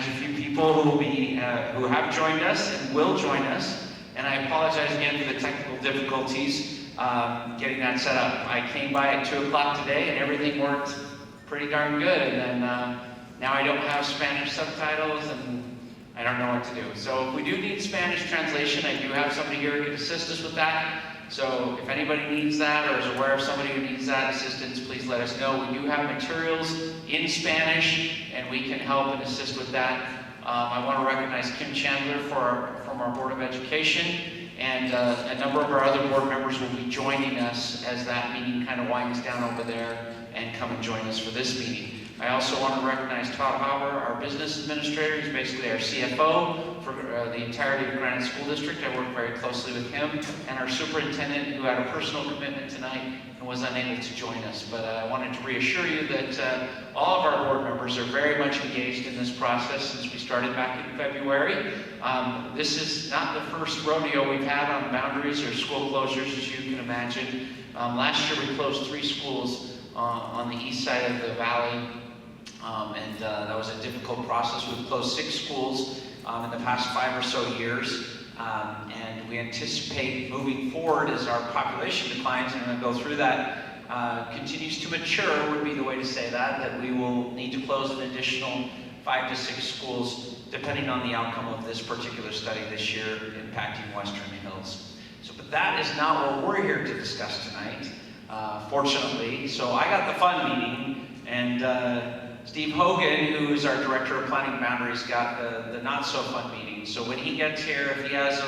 recognize a few people who will be, who have joined us and will join us. And I apologize again for the technical difficulties getting that set up. I came by at 2 o'clock today and everything worked pretty darn good. And then now I don't have Spanish subtitles and I don't know what to do. So if we do need Spanish translation, I do have somebody here who can assist us with that. So if anybody needs that or is aware of somebody who needs that assistance, please let us know. We do have materials in Spanish and we can help and assist with that. I want to recognize Kim Chandler from our Board of Education, and a number of our other board members will be joining us as that meeting kind of winds down over there and come and join us for this meeting. I also want to recognize Todd Hauer, our business administrator. He's basically our CFO for the entirety of Granite School District. I work very closely with him, and our superintendent, who had a personal commitment tonight and was unable to join us. But I wanted to reassure you that all of our board members are very much engaged in this process since we started back in February. This is not the first rodeo we've had on boundaries or school closures, as you can imagine. Last year we closed 3 schools on the east side of the valley. That was a difficult process. We've closed 6 schools in the past 5 or so years. And we anticipate moving forward as our population declines, and I'm going to go through that, continues to mature would be the way to say that we will need to close an additional 5 to 6 schools depending on the outcome of this particular study this year impacting Western Hills. So, but that is not what we're here to discuss tonight, fortunately. So I got the fun meeting, and Steve Hogan, who is our Director of Planning Boundaries, got the not-so-fun meeting. So when he gets here, if he has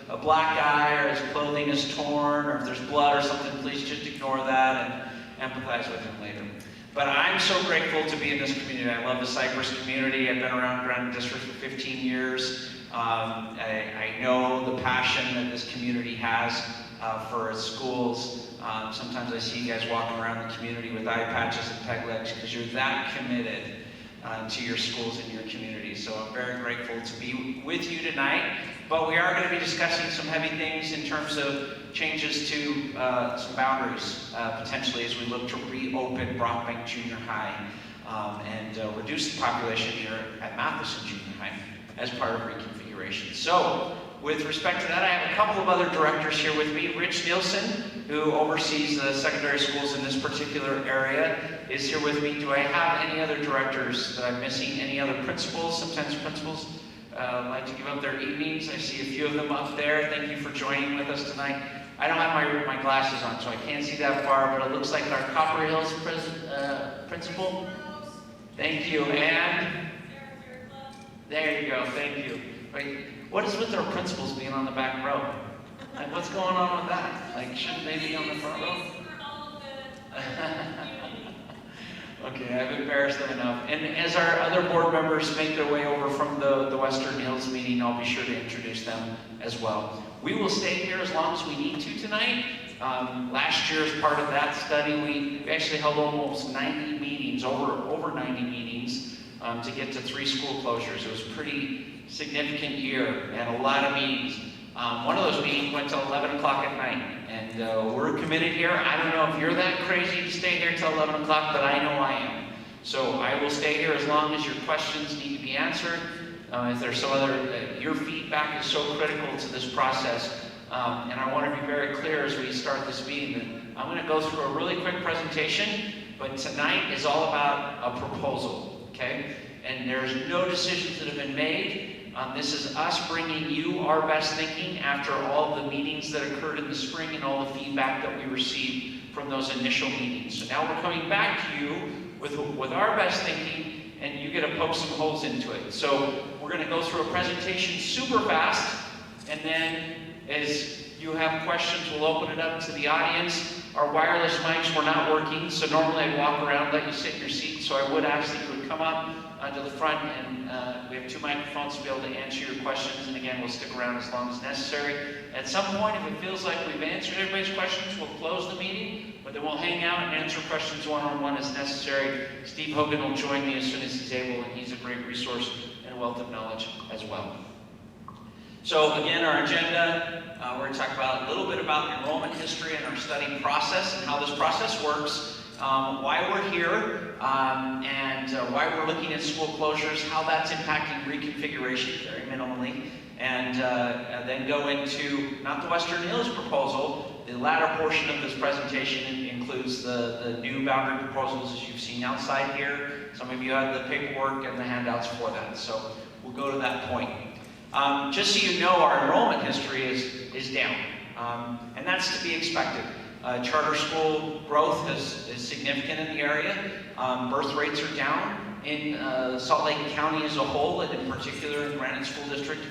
a black eye or his clothing is torn or if there's blood or something, please just ignore that and empathize with him later. But I'm so grateful to be in this community. I love the Cypress community. I've been around Granite District for 15 years. I know the passion that this community has for its schools. Sometimes I see you guys walking around the community with eye patches and peg legs because you're that committed to your schools and your community. So I'm very grateful to be with you tonight. But we are going to be discussing some heavy things in terms of changes to some boundaries, potentially as we look to reopen Brockbank Junior High and reduce the population here at Matheson Junior High as part of reconfiguration. So with respect to that, I have a couple of other directors here with me. Rich Nielsen, who oversees the secondary schools in this particular area, is here with me. Do I have any other directors that I'm missing? Any other principals? Sometimes principals like to give up their evenings. I see a few of them up there. Thank you for joining with us tonight. I don't have my glasses on, so I can't see that far, but it looks like our Copper Hills principal. Thank you. And there you go. Thank you. Wait, what is with our principals being on the back row? Like, what's going on with that? Like, shouldn't they be on the front row? Okay, I've embarrassed them enough. And as our other board members make their way over from the Western Hills meeting, I'll be sure to introduce them as well. We will stay here as long as we need to tonight. Last year, as part of that study, we actually held almost 90 meetings, over 90 meetings, to get to 3 school closures. It was a pretty significant year and a lot of meetings. One of those meetings went till 11 o'clock at night, and we're committed here. I don't know if you're that crazy to stay here till 11 o'clock, but I know I am. So I will stay here as long as your questions need to be answered. If there's some other, your feedback is so critical to this process. And I want to be very clear as we start this meeting that I'm going to go through a really quick presentation, but tonight is all about a proposal, okay? And there's no decisions that have been made. This is us bringing you our best thinking after all the meetings that occurred in the spring and all the feedback that we received from those initial meetings. So now we're coming back to you with our best thinking, and you get to poke some holes into it. So we're going to go through a presentation super fast, and then as you have questions, we'll open it up to the audience. Our wireless mics were not working, so normally I'd walk around, let you sit in your seat, so I would ask that you would come up to the front, and we have 2 microphones to be able to answer your questions, and again, we'll stick around as long as necessary. At some point, if it feels like we've answered everybody's questions, we'll close the meeting, but then we'll hang out and answer questions one-on-one as necessary. Steve Hogan will join me as soon as he's able, and he's a great resource and a wealth of knowledge as well. So again, our agenda, we're going to talk about a little bit about enrollment history and our study process and how this process works. why we're here, and why we're looking at school closures, how that's impacting reconfiguration very minimally, and then go into not the Western Hills proposal. The latter portion of this presentation includes the new boundary proposals as you've seen outside here. Some of you have the paperwork and the handouts for that, so we'll go to that point. Just so you know, our enrollment history is down, and that's to be expected. Charter school growth is significant in the area. Birth rates are down in Salt Lake County as a whole, and in particular in Granite School District.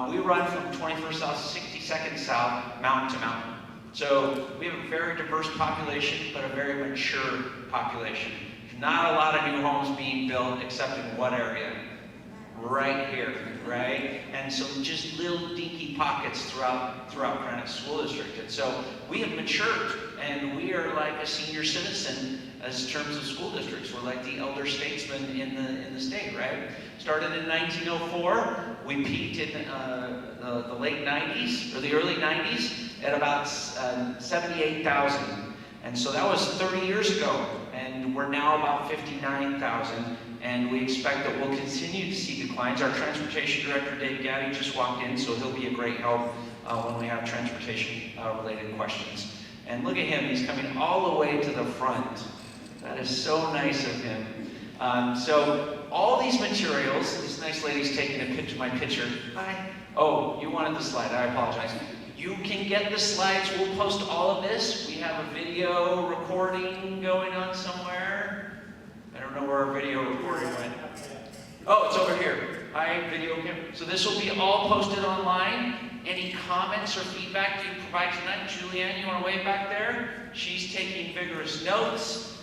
We run from 21st South, 62nd South, mountain to mountain. So we have a very diverse population, but a very mature population. Not a lot of new homes being built, except in what area? Right here, right? And some just little dinky pockets throughout Granite School District. And so we have matured, and we are like a senior citizen as terms of school districts. We're like the elder statesmen in the state, right? Started in 1904. We peaked in the late 90s, or the early 90s, at about 78,000. And so that was 30 years ago, and we're now about 59,000, and we expect that we'll continue to see declines. Our transportation director, Dave Gaddy, just walked in, so he'll be a great help when we have transportation-related questions. And look at him, he's coming all the way to the front. That is so nice of him. So all these materials, this nice lady's taking a picture, my picture. Hi. Oh, you wanted the slide, I apologize. You can get the slides, we'll post all of this. We have a video recording going on somewhere. I don't know where our video recording went. Oh, it's over here. Hi, video camera. So this will be all posted online. Any comments or feedback you provide tonight? Julianne, you want to wave back there? She's taking vigorous notes.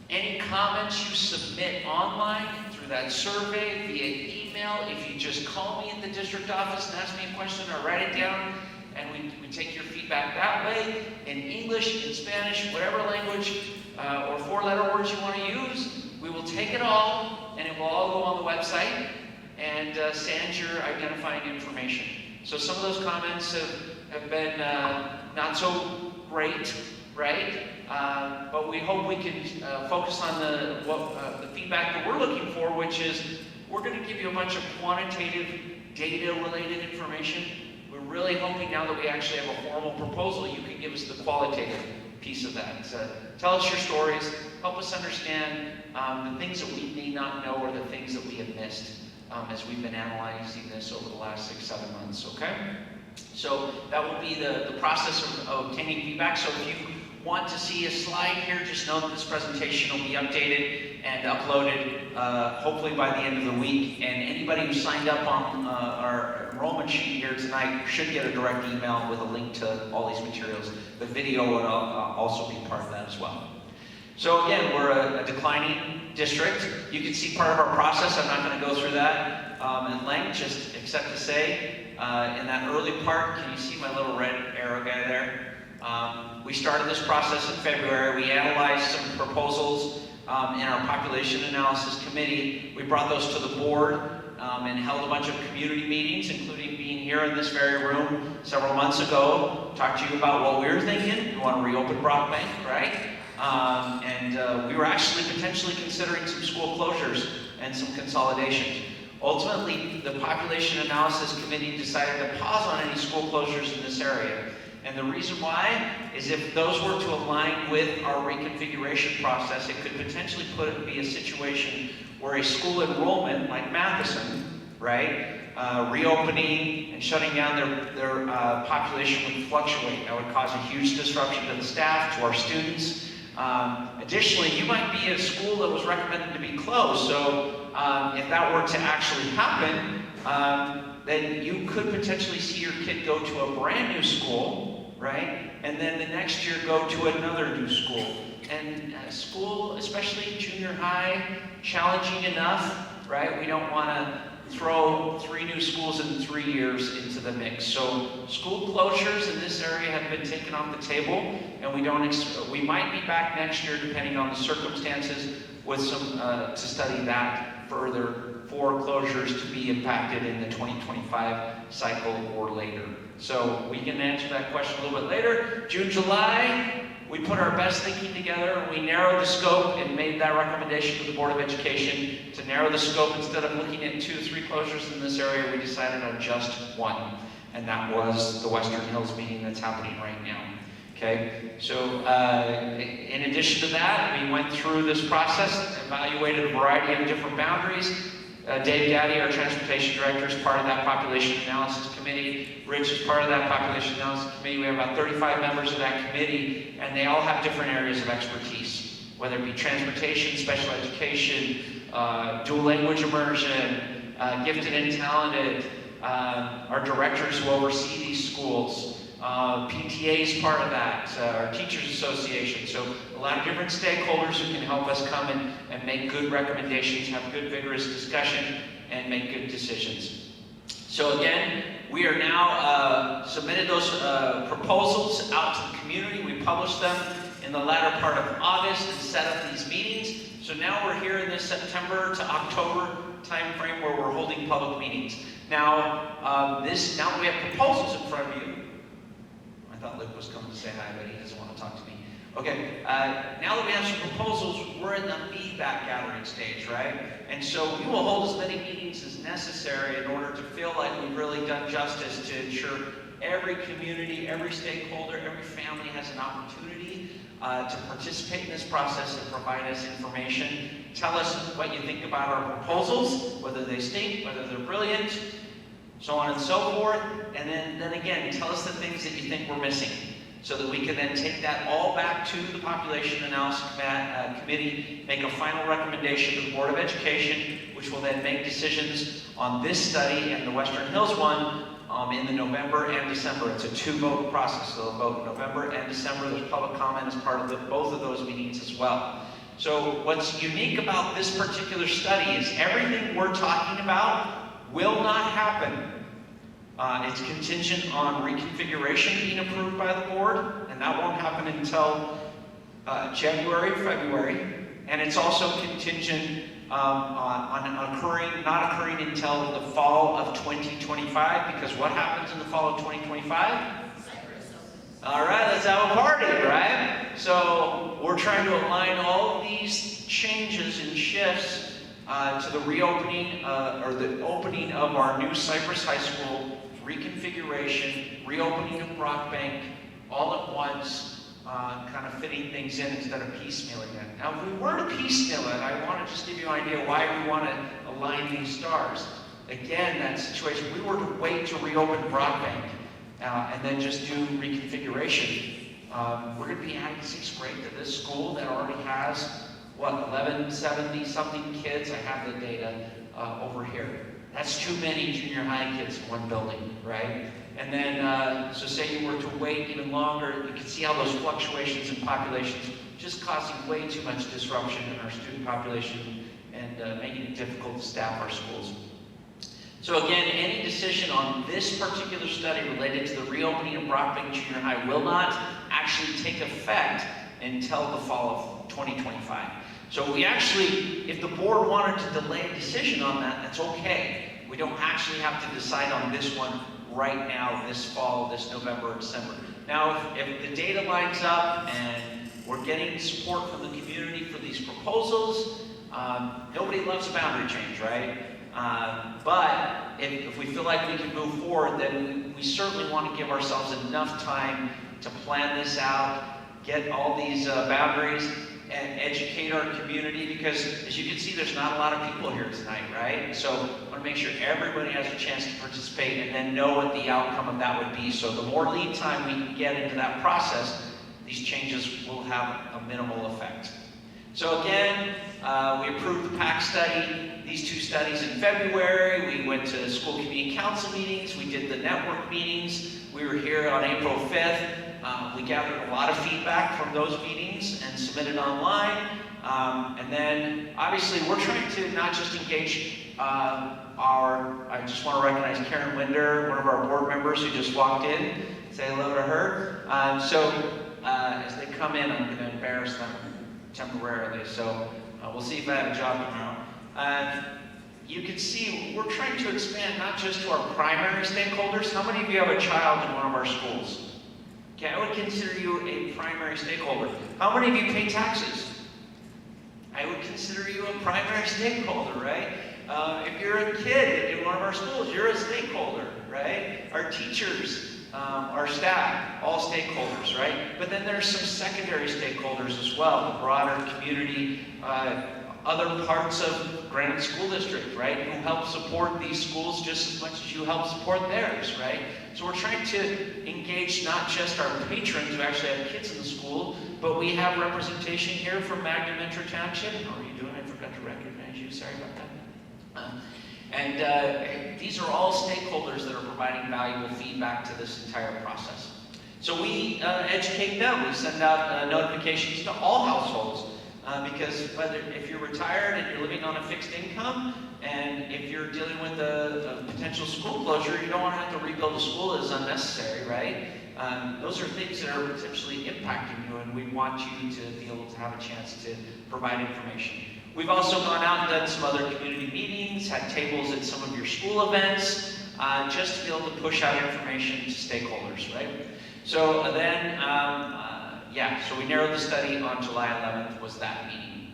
Any comments you submit online through that survey, via email, if you just call me at the district office and ask me a question or write it down, and we take your feedback that way, in English, in Spanish, whatever language or four-letter words you want to use, we will take it all, and it will all go on the website, and send your identifying information. So some of those comments have been not so great, right? But we hope we can focus on the feedback that we're looking for, which is we're going to give you a bunch of quantitative data-related information. We're really hoping now that we actually have a formal proposal, you can give us the qualitative piece of that. So tell us your stories, help us understand the things that we may not know or the things that we have missed as we've been analyzing this over the last 6-7 months, okay? So that will be the process of obtaining feedback. So if you want to see a slide here, just know that this presentation will be updated and uploaded hopefully by the end of the week. And anybody who signed up on our enrollment sheet here tonight should get a direct email with a link to all these materials. The video will also be part of that as well. So again, we're a declining district. You can see part of our process. I'm not going to go through that in length, just except to say, in that early part, can you see my little red arrow guy there? We started this process in February. We analyzed some proposals in our population analysis committee. We brought those to the board and held a bunch of community meetings, including being here in this very room several months ago. Talked to you about what we were thinking. We want to reopen Brockbank, right? And we were actually potentially considering some school closures and some consolidations. Ultimately, the Population Analysis Committee decided to pause on any school closures in this area. And the reason why is if those were to align with our reconfiguration process, it could potentially be a situation where a school enrollment like Matheson, right, reopening and shutting down their population would fluctuate. That would cause a huge disruption to the staff, to our students. Additionally, you might be a school that was recommended to be closed, so if that were to actually happen, then you could potentially see your kid go to a brand new school, right? And then the next year go to another new school. And school, especially junior high, challenging enough, right? We don't want to throw 3 new schools in 3 years into the mix. So school closures in this area have been taken off the table, and we might be back next year depending on the circumstances with some to study that further for closures to be impacted in the 2025 cycle or later. So we can answer that question a little bit later. June, July, we put our best thinking together, and we narrowed the scope and made that recommendation to the Board of Education to narrow the scope. Instead of looking at 2 or 3 closures in this area, we decided on just one, and that was the Western Hills meeting that's happening right now. Okay, so in addition to that, we went through this process, evaluated a variety of different boundaries. Dave Gaddy, our transportation director, is part of that population analysis committee. Rich is part of that population analysis committee. We have about 35 members of that committee, and they all have different areas of expertise, whether it be transportation, special education, dual language immersion, gifted and talented, our directors who oversee these schools, PTA is part of that, our Teachers Association. So a lot of different stakeholders who can help us come and make good recommendations, have good vigorous discussion, and make good decisions. So again, we are now submitted those proposals out to the community. We published them in the latter part of August and set up these meetings. So now we're here in this September to October time frame where we're holding public meetings. Now, now that we have proposals in front of you, I thought Luke was coming to say hi, but he doesn't want to talk to me. Okay, now that we have some proposals, we're in the feedback gathering stage, right? And so we will hold as many meetings as necessary in order to feel like we've really done justice to ensure every community, every stakeholder, every family has an opportunity to participate in this process and provide us information. Tell us what you think about our proposals, whether they stink, whether they're brilliant, so on and so forth, and then again, tell us the things that you think we're missing, so that we can then take that all back to the Population Analysis Committee, make a final recommendation to the Board of Education, which will then make decisions on this study and the Western Hills one in the November and December. It's a 2-vote process, so they'll vote November and December. There's public comment as part of both of those meetings as well. So what's unique about this particular study is everything we're talking about will not happen. It's contingent on reconfiguration being approved by the board, and that won't happen until January, February. And it's also contingent on not occurring until the fall of 2025, because what happens in the fall of 2025? All right, let's have a party, right? So we're trying to align all of these changes and shifts to the reopening, or the opening of our new Cypress High School, reconfiguration, reopening of Brockbank, all at once, kind of fitting things in instead of piecemealing it. Now, if we were to piecemeal it, I want to just give you an idea why we want to align these stars. Again, that situation, if we were to wait to reopen Brockbank and then just do reconfiguration, we're going to be adding 6th grade to this school that already has, what, 1170 something kids. I have the data over here. That's too many junior high kids in one building, right? And then, so say you were to wait even longer, you can see how those fluctuations in populations just causing way too much disruption in our student population and making it difficult to staff our schools. So again, any decision on this particular study related to the reopening of Brockbank Junior High will not actually take effect until the fall of 2025. So we actually, if the board wanted to delay a decision on that, that's okay. We don't actually have to decide on this one right now, this fall, this November or December. Now, if the data lines up and we're getting support from the community for these proposals, nobody loves a boundary change, right? But if we feel like we can move forward, then we certainly want to give ourselves enough time to plan this out, get all these boundaries, and educate our community, because as you can see, there's not a lot of people here tonight, right? So I want to make sure everybody has a chance to participate and then know what the outcome of that would be. So the more lead time we can get into that process, these changes will have a minimal effect. So again, we approved the PAC study, these 2 studies in February. We went to school community council meetings. We did the network meetings. We were here on April 5th. We gathered a lot of feedback from those meetings and submitted online. And then, obviously, we're trying to not just engage I just want to recognize Karen Winder, one of our board members who just walked in. Say hello to her. As they come in, I'm going to embarrass them temporarily. So we'll see if I have a job tomorrow. You can see we're trying to expand not just to our primary stakeholders. How many of you have a child in one of our schools? Okay, I would consider you a primary stakeholder. How many of you pay taxes? I would consider you a primary stakeholder, right? If you're a kid in one of our schools, you're a stakeholder, right? Our teachers, our staff, all stakeholders, right? But then there's some secondary stakeholders as well, the broader community, other parts of Granite School District, right? Who help support these schools just as much as you help support theirs, right? So we're trying to engage not just our patrons who actually have kids in the school, but we have representation here from Magna Metro Township. How are you doing? I forgot to recognize you. Sorry about that. These are all stakeholders that are providing valuable feedback to this entire process. So we educate them. We send out notifications to all households because if you're retired and you're living on a fixed income, and if you're dealing with a potential school closure, you don't want to have to rebuild a school as unnecessary, right? Those are things that are potentially impacting you, and we want you to be able to have a chance to provide information. We've also gone out and done some other community meetings, had tables at some of your school events, just to be able to push out information to stakeholders, right? So then, so we narrowed the study on July 11th was that meeting.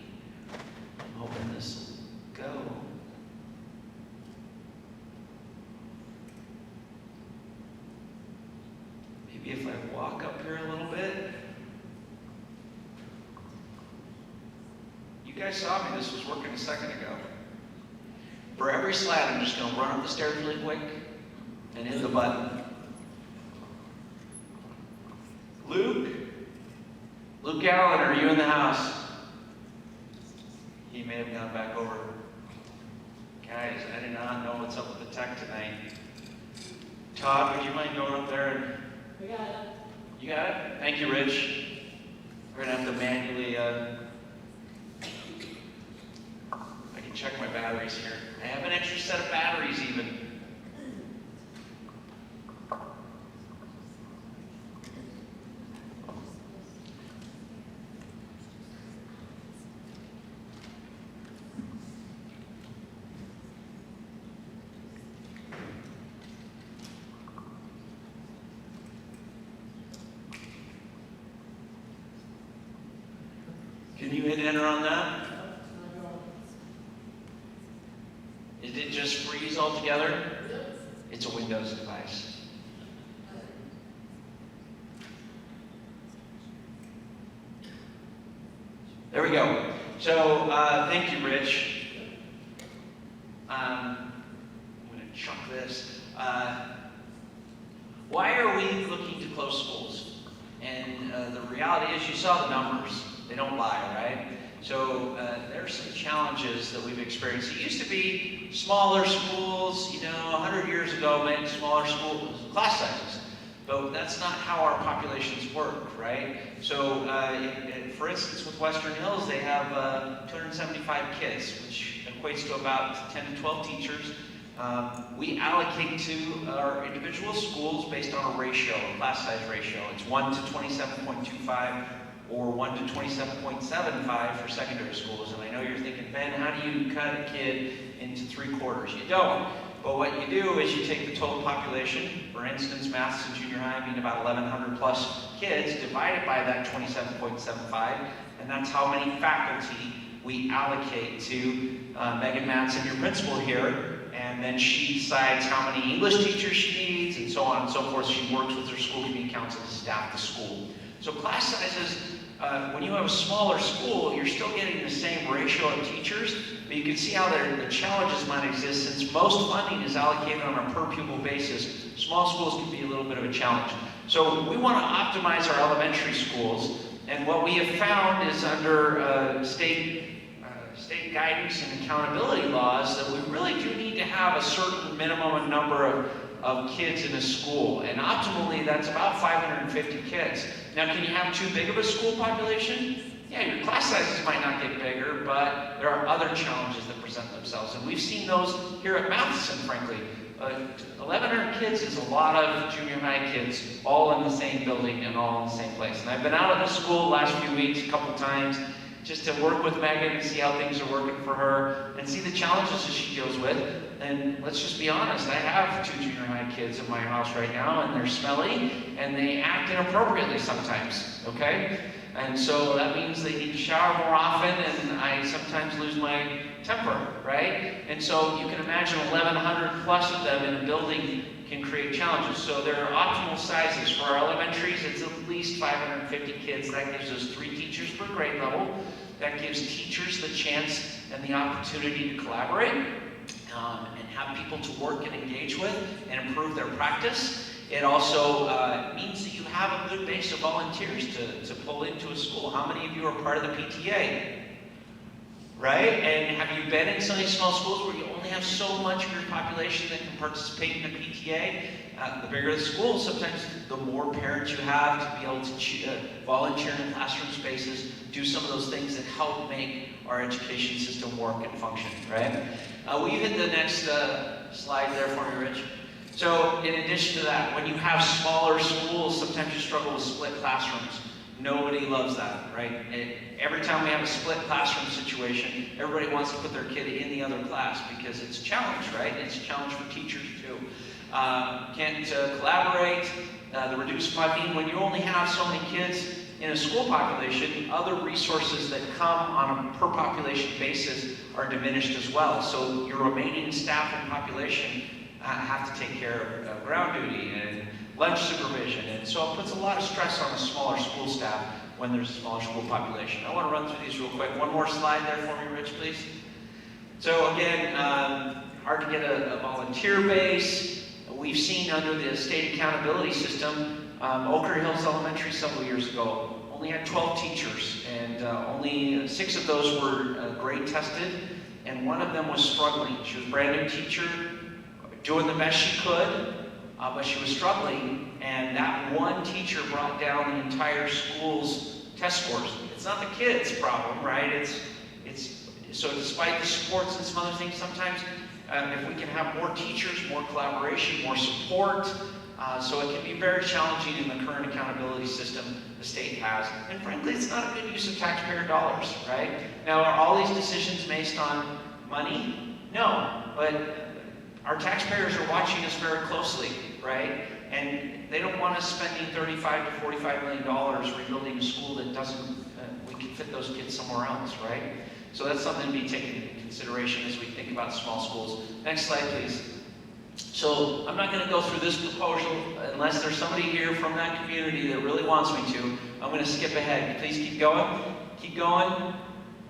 I'm hoping this will go. Maybe if I walk up here a little bit. You guys saw me, this was working a second ago. For every slide, I'm just going to run up the stairs really quick and hit the button. Luke Allen, are you in the house? He may have gone back over. Guys, I do not know what's up with the tech tonight. Todd, would you mind going up there and... We got it. You got it? Thank you, Rich. We're going to have to manually... I can check my batteries here. I have an extra set of batteries even. Can you hit enter on that? Did it just freeze altogether? It's a Windows device. There we go. So, thank you, Rich. I'm going to chunk this. Why are we looking to close schools? And the reality is you saw the numbers. They don't lie, right? So there are some challenges that we've experienced. It used to be smaller schools, 100 years ago meant smaller schools, class sizes. But that's not how our populations work, right? So for instance, with Western Hills, they have 275 kids, which equates to about 10 to 12 teachers. We allocate to our individual schools based on a ratio, a class size ratio. It's 1 to 27.25. Or 1 to 27.75 for secondary schools. And I know you're thinking, Ben, how do you cut a kid into 3/4? You don't. But what you do is you take the total population, for instance, maths in junior high being about 1,100 plus kids, divide it by that 27.75, and that's how many faculty we allocate to Megan Matson, your principal here. And then she decides how many English teachers she needs, and so on and so forth. She works with her school community council to staff the school. So class sizes, when you have a smaller school, you're still getting the same ratio of teachers, but you can see how the challenges might exist since most funding is allocated on a per pupil basis. Small schools can be a little bit of a challenge. So we want to optimize our elementary schools, and what we have found is under state guidance and accountability laws that we really do need to have a certain minimum number of kids in a school, and optimally that's about 550 kids. Now, can you have too big of a school population? Yeah, your class sizes might not get bigger, but there are other challenges that present themselves, and we've seen those here at Matheson, frankly. 1,100 kids is a lot of junior high kids all in the same building and all in the same place. And I've been out of the school the last few weeks a couple times just to work with Megan and see how things are working for her and see the challenges that she deals with. then let's just be honest. I have 2 junior high kids in my house right now, and they're smelly, and they act inappropriately sometimes, okay? And so that means they need to shower more often, and I sometimes lose my temper, right? And so you can imagine 1,100 plus of them in a building can create challenges. So there are optimal sizes. For our elementaries, it's at least 550 kids. That gives us 3 teachers per grade level. That gives teachers the chance and the opportunity to collaborate and have people to work and engage with and improve their practice. It also means that you have a good base of volunteers to pull into a school. How many of you are part of the PTA? Right? And have you been in some of these small schools where you only have so much of your population that can participate in the PTA? The bigger the school, sometimes the more parents you have to be able to volunteer in classroom spaces, do some of those things that help make our education system work and function, right? Will you hit the next slide there for me, Rich? So in addition to that, when you have smaller schools, sometimes you struggle with split classrooms. Nobody loves that, right? Every time we have a split classroom situation, everybody wants to put their kid in the other class because it's a challenge, right? It's a challenge for teachers too. Can't collaborate, the reduced funding. When you only have so many kids in a school population, other resources that come on a per population basis are diminished as well. So your remaining staff and population have to take care of ground duty and lunch supervision, and so it puts a lot of stress on the smaller school staff when there's a smaller school population. I want to run through these real quick. One more slide there for me, Rich, please. So again, hard to get a volunteer base. We've seen under the state accountability system, Oak Hills Elementary several years ago only had 12 teachers, and only 6 of those were grade tested, and one of them was struggling. She was a brand new teacher, doing the best she could, but she was struggling, and that one teacher brought down the entire school's test scores. It's not the kid's problem, right? So despite the sports and some other things, sometimes if we can have more teachers, more collaboration, more support, so it can be very challenging in the current accountability system the state has. And frankly, it's not a good use of taxpayer dollars, right? Now, are all these decisions based on money? No, but our taxpayers are watching us very closely, right? And they don't want us spending $35 to $45 million rebuilding a school that doesn't, we can fit those kids somewhere else, right? So that's something to be taken into consideration as we think about small schools. Next slide, please. So I'm not going to go through this proposal unless there's somebody here from that community that really wants me to. I'm going to skip ahead. Please keep going,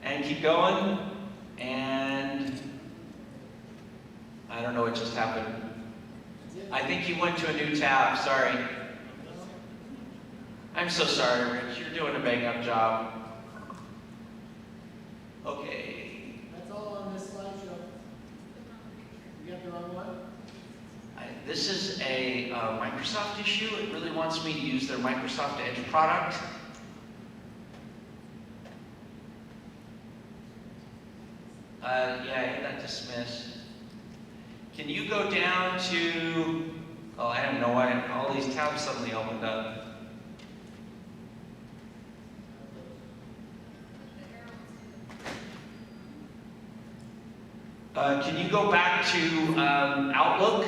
and keep going, and I don't know what just happened. I think you went to a new tab, sorry. I'm so sorry, Rich, you're doing a bang-up job. Okay. That's all on this slideshow. You got the wrong one? This is a Microsoft issue. It really wants me to use their Microsoft Edge product. Yeah, hit that dismiss. Can you go down to, oh, I don't know why all these tabs suddenly opened up. Can you go back to Outlook?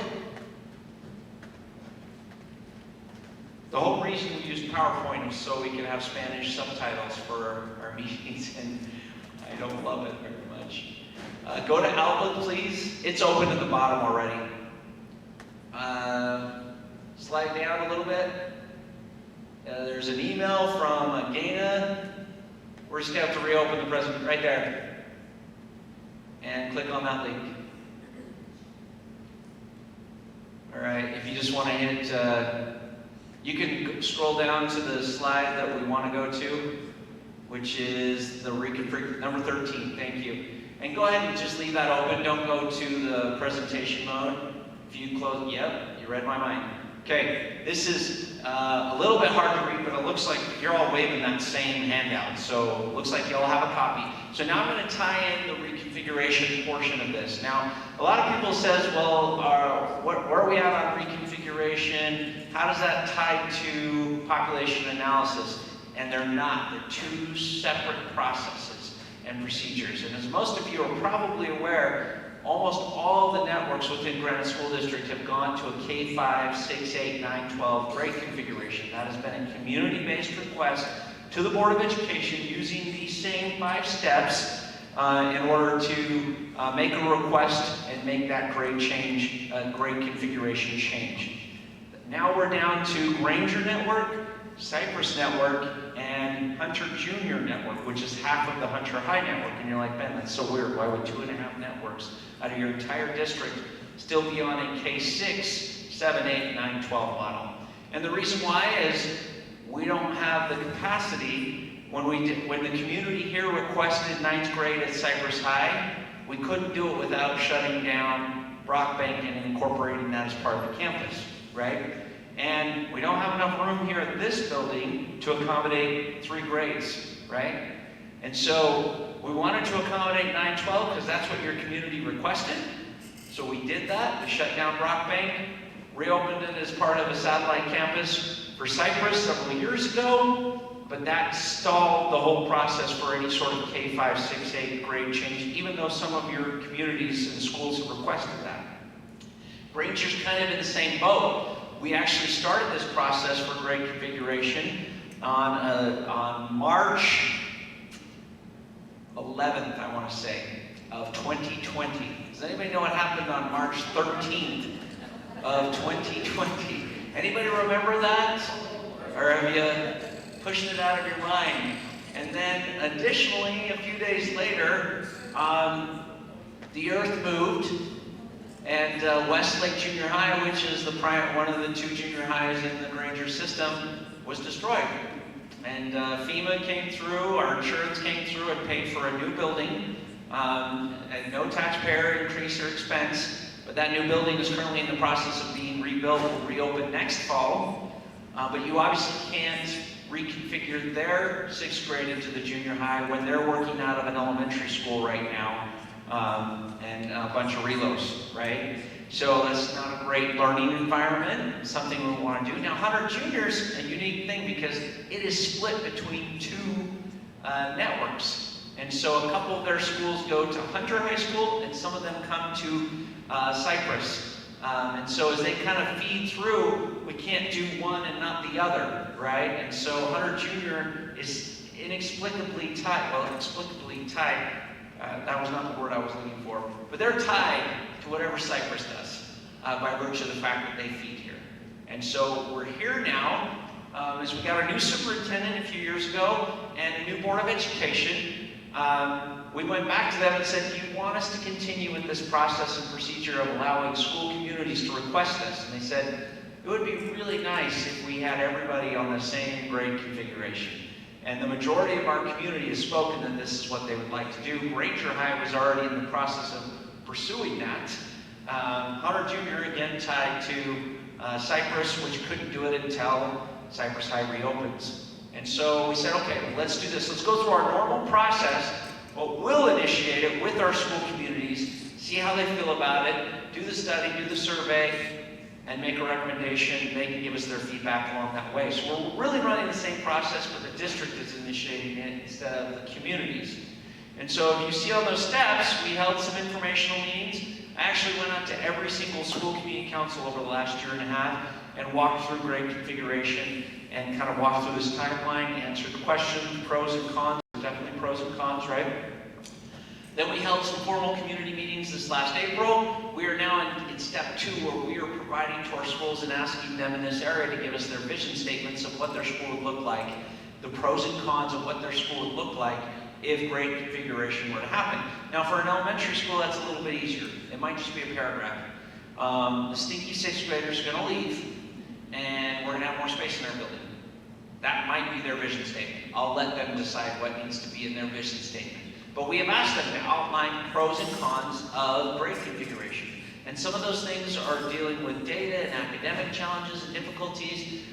The whole reason we use PowerPoint is so we can have Spanish subtitles for our meetings, and I don't love it very much. Go to Outlook, please. It's open at the bottom already. Slide down a little bit. There's an email from Gaina. We're just going to have to reopen the presentation right there. And click on that link. All right, if you just want to hit, you can scroll down to the slide that we want to go to, which is the reconfigure, number 13, thank you. And go ahead and just leave that open, don't go to the presentation mode. If you close, yep, you read my mind. Okay, this is a little bit hard to read, but it looks like you're all waving that same handout, so it looks like you all have a copy. So now I'm going to tie in the reconfiguration portion of this. Now, a lot of people says, well, where are we at on reconfiguration? How does that tie to population analysis? And they're not. They're 2 separate processes and procedures. And as most of you are probably aware, almost all the networks within Granite School District have gone to a K5, 6, 8, 9, 12 grade configuration. That has been a community-based request to the Board of Education using these same 5 steps in order to make a request and make that grade change, grade configuration change. Now we're down to Ranger Network, Cypress Network, and Hunter Junior Network, which is half of the Hunter High Network. And you're like, Ben, that's so weird. Why would 2.5 networks out of your entire district still be on a K6, 7, 8, 9, 12 model? And the reason why is we don't have the capacity. When the community here requested 9th grade at Cypress High, we couldn't do it without shutting down Brockbank and incorporating that as part of the campus, right? And we don't have enough room here at this building to accommodate 3 grades, right? And so we wanted to accommodate 9, 12 because that's what your community requested. So we did that. We shut down Brockbank, reopened it as part of a satellite campus for Cypress several years ago. But that stalled the whole process for any sort of K5, 6, 8 grade change, even though some of your communities and schools have requested that. Granger's kind of in the same boat. We actually started this process for grade configuration on March 11th, I want to say, of 2020. Does anybody know what happened on March 13th of 2020? Anybody remember that? Or have you pushing it out of your mind? And then additionally, a few days later, the earth moved and Westlake Junior High, which is one of the 2 junior highs in the Granger system, was destroyed. And FEMA came through, our insurance came through and paid for a new building at no taxpayer increase or expense. But that new building is currently in the process of being rebuilt and reopened next fall. But you obviously can't reconfigure their 6th grade into the junior high when they're working out of an elementary school right now, and a bunch of reloads, right? So that's not a great learning environment, something we want to do. Now, Hunter Junior is a unique thing because it is split between 2 networks. And so a couple of their schools go to Hunter High School, and some of them come to Cypress. And so as they kind of feed through, we can't do one and not the other, right? And so Hunter Junior is inexplicably tied, that was not the word I was looking for, but they're tied to whatever Cypress does by virtue of the fact that they feed here. And so we're here now, as we got our new superintendent a few years ago and a new Board of Education. We went back to them and said, do you want us to continue with this process and procedure of allowing school communities to request this? And they said, it would be really nice if we had everybody on the same grade configuration. And the majority of our community has spoken that this is what they would like to do. Ranger High was already in the process of pursuing that. Hunter Junior, again, tied to Cypress, which couldn't do it until Cypress High reopens. And so we said, okay, well, let's do this. Let's go through our normal process, but we'll initiate it with our school communities, see how they feel about it, do the study, do the survey, and make a recommendation. They can give us their feedback along that way. So we're really running the same process, but the district is initiating it instead of the communities. And so if you see on those steps, we held some informational meetings. I actually went out to every single school community council over the last 1.5 years and walked through grade configuration and kind of walked through this timeline, answered the questions, pros and cons. Definitely pros and cons, right? Then we held some formal community meetings this last April. We are now in step 2, where we are providing to our schools and asking them in this area to give us their vision statements of what their school would look like, the pros and cons of what their school would look like if grade configuration were to happen. Now, for an elementary school, that's a little bit easier. It might just be a paragraph. The stinky 6th graders are going to leave, and we're going to have more space in our building. That might be their vision statement. I'll let them decide what needs to be in their vision statement. But we have asked them to outline pros and cons of grade configuration. And some of those things are dealing with data and academic challenges and difficulties.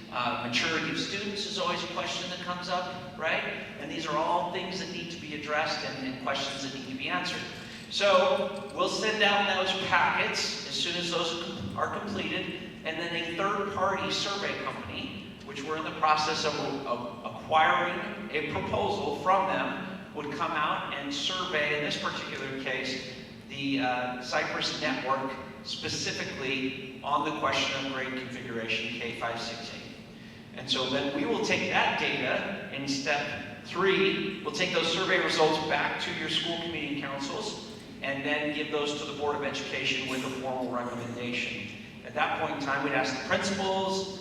Maturity of students is always a question that comes up, right? And these are all things that need to be addressed and questions that need to be answered. So we'll send out those packets as soon as those are completed, and then a third-party survey company, which we're in the process of acquiring a proposal from them, would come out and survey, in this particular case, the Cypress network, specifically on the question of grade configuration K5, 6, 8. And so then we will take that data in step 3, we'll take those survey results back to your school committee and councils, and then give those to the Board of Education with a formal recommendation. At that point in time, we'd ask the principals,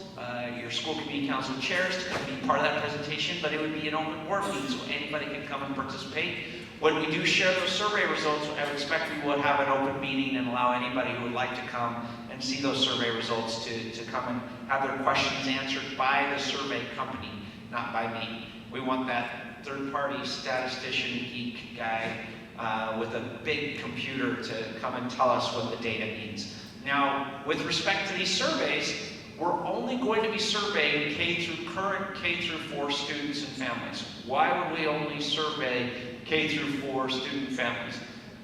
your school committee council chairs to come be part of that presentation, but it would be an open board meeting, so anybody can come and participate. When we do share those survey results, I would expect we would have an open meeting and allow anybody who would like to come and see those survey results to come and have their questions answered by the survey company, not by me. We want that third-party statistician geek guy with a big computer to come and tell us what the data means. Now, with respect to these surveys, we're only going to be surveying current K through 4 students and families. Why would we only survey K through 4 student families?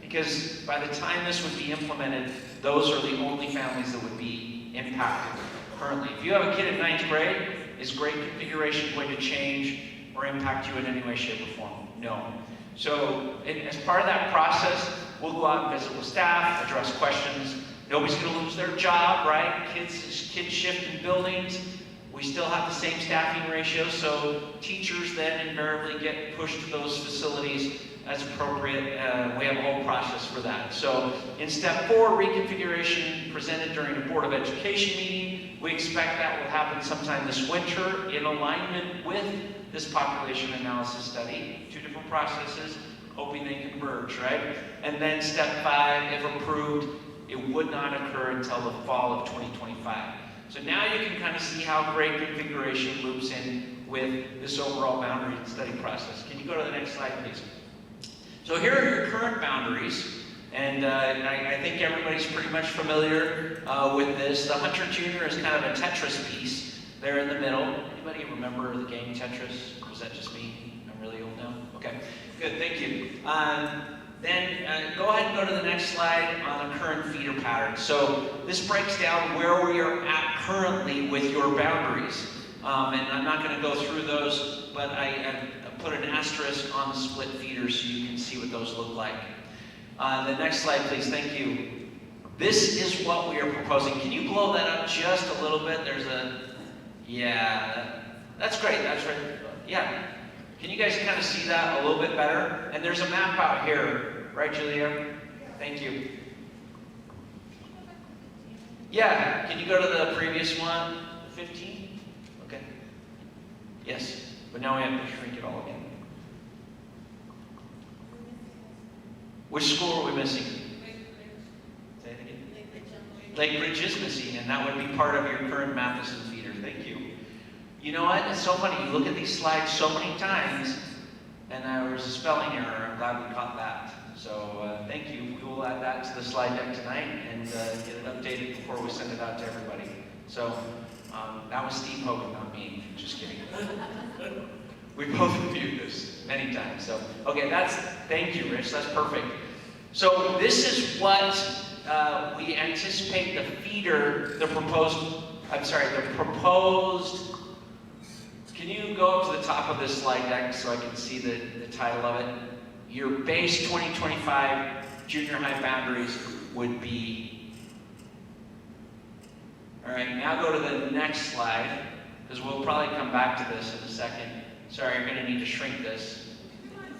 Because by the time this would be implemented, those are the only families that would be impacted currently. If you have a kid in 9th grade, is grade configuration going to change or impact you in any way, shape, or form? No. So as part of that process, we'll go out and visit with staff, address questions. Nobody's going to lose their job, right? Kids shift in buildings. We still have the same staffing ratio, so teachers then invariably get pushed to those facilities as appropriate. We have a whole process for that. So in step 4, reconfiguration presented during a Board of Education meeting. We expect that will happen sometime this winter in alignment with this population analysis study. 2 different processes, hoping they converge, right? And then step 5, if approved, it would not occur until the fall of 2025. So now you can kind of see how grade configuration loops in with this overall boundary study process. Can you go to the next slide, please? So here are your current boundaries, and I think everybody's pretty much familiar with this. The Hunter Jr. is kind of a Tetris piece there in the middle. Anybody remember the game Tetris? Or was that just me? I'm really old now? Okay, good, thank you. Then go ahead and go to the next slide on the current feeder pattern. So this breaks down where we are at currently with your boundaries. And I'm not going to go through those, but I put an asterisk on the split feeders so you can see what those look like. The next slide, please. Thank you. This is what we are proposing. Can you blow that up just a little bit? There's a, yeah, that's great. That's right. Yeah. Can you guys kind of see that a little bit better? And there's a map out here, right, Julia? Thank you. Yeah, can you go to the previous one? 15? Okay. Yes, but now we have to shrink it all again. Which school are we missing? Say it again. Lake Ridge is missing, and that would be part of your current Matheson feeder. Thank you. You know what? It's so funny. You look at these slides so many times, and there was a spelling error. I'm glad we caught that. So thank you. We will add that to the slide deck tonight and get it updated before we send it out to everybody. So that was Steve Hogan, not me. Just kidding. We both reviewed this many times. So okay, thank you, Rich. That's perfect. So this is what we anticipate the feeder, the proposed. Can you go up to the top of this slide deck so I can see the title of it? Your base 2025 junior high boundaries would be. All right, now go to the next slide, because we'll probably come back to this in a second. Sorry, you're going to need to shrink this.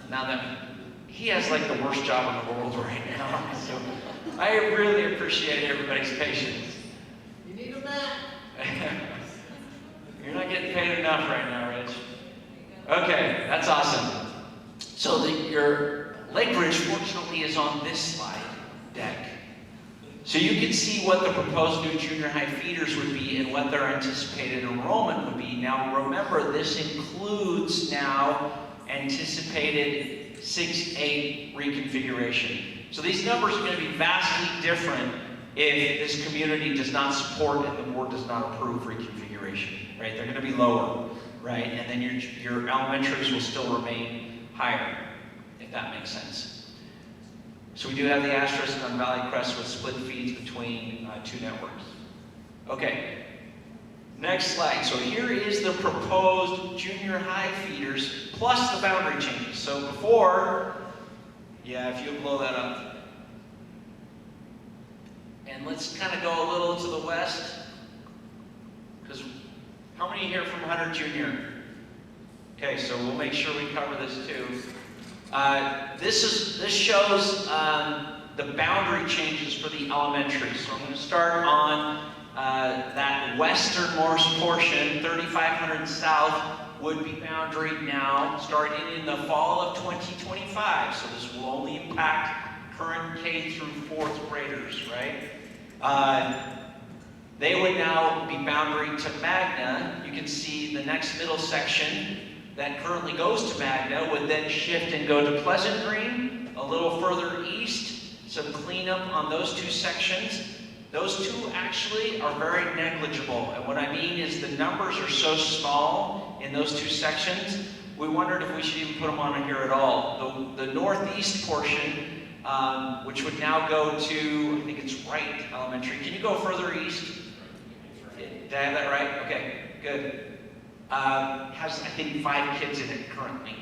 Now that he has like the worst job in the world right now, so I really appreciate everybody's patience. You need a map. You're not getting paid enough right now, Rich. Okay, that's awesome. So your Lake Ridge, fortunately, is on this slide deck. So you can see what the proposed new junior high feeders would be and what their anticipated enrollment would be. Now remember, this includes now anticipated 6-8 reconfiguration. So these numbers are going to be vastly different if this community does not support and the board does not approve reconfiguration, right? They're going to be lower, right? And then your elementaries will still remain higher, if that makes sense. So we do have the asterisk on Valley Crest with split feeds between 2 networks. Okay, next slide. So here is the proposed junior high feeders plus the boundary changes. So before, yeah, if you blow that up. And let's kind of go a little to the west, because how many here from Hunter Junior? Okay, so we'll make sure we cover this too. This shows the boundary changes for the elementary. So I'm going to start on that westernmost portion, 3500 south would be boundary now, starting in the fall of 2025. So this will only impact current K through 4th graders, right? They would now be boundary to Magna. You can see the next middle section that currently goes to Magna would then shift and go to Pleasant Green. A little further east, some cleanup on those two sections. Those two actually are very negligible. And what I mean is the numbers are so small in those two sections, we wondered if we should even put them on here at all. The northeast portion, which would now go to, I think it's Wright Elementary. Can you go further east? Did I have that right? Okay, good. Has, I think, 5 kids in it currently.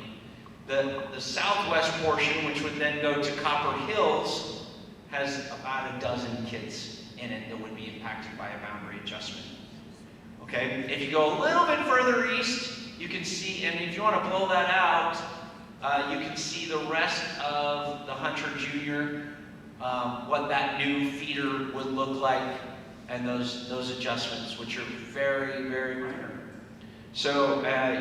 The southwest portion, which would then go to Copper Hills, has about a dozen kids in it that would be impacted by a boundary adjustment. Okay, if you go a little bit further east, you can see, and if you want to blow that out, you can see the rest of the Hunter Junior, what that new feeder would look like, and those adjustments, which are very, very minor. So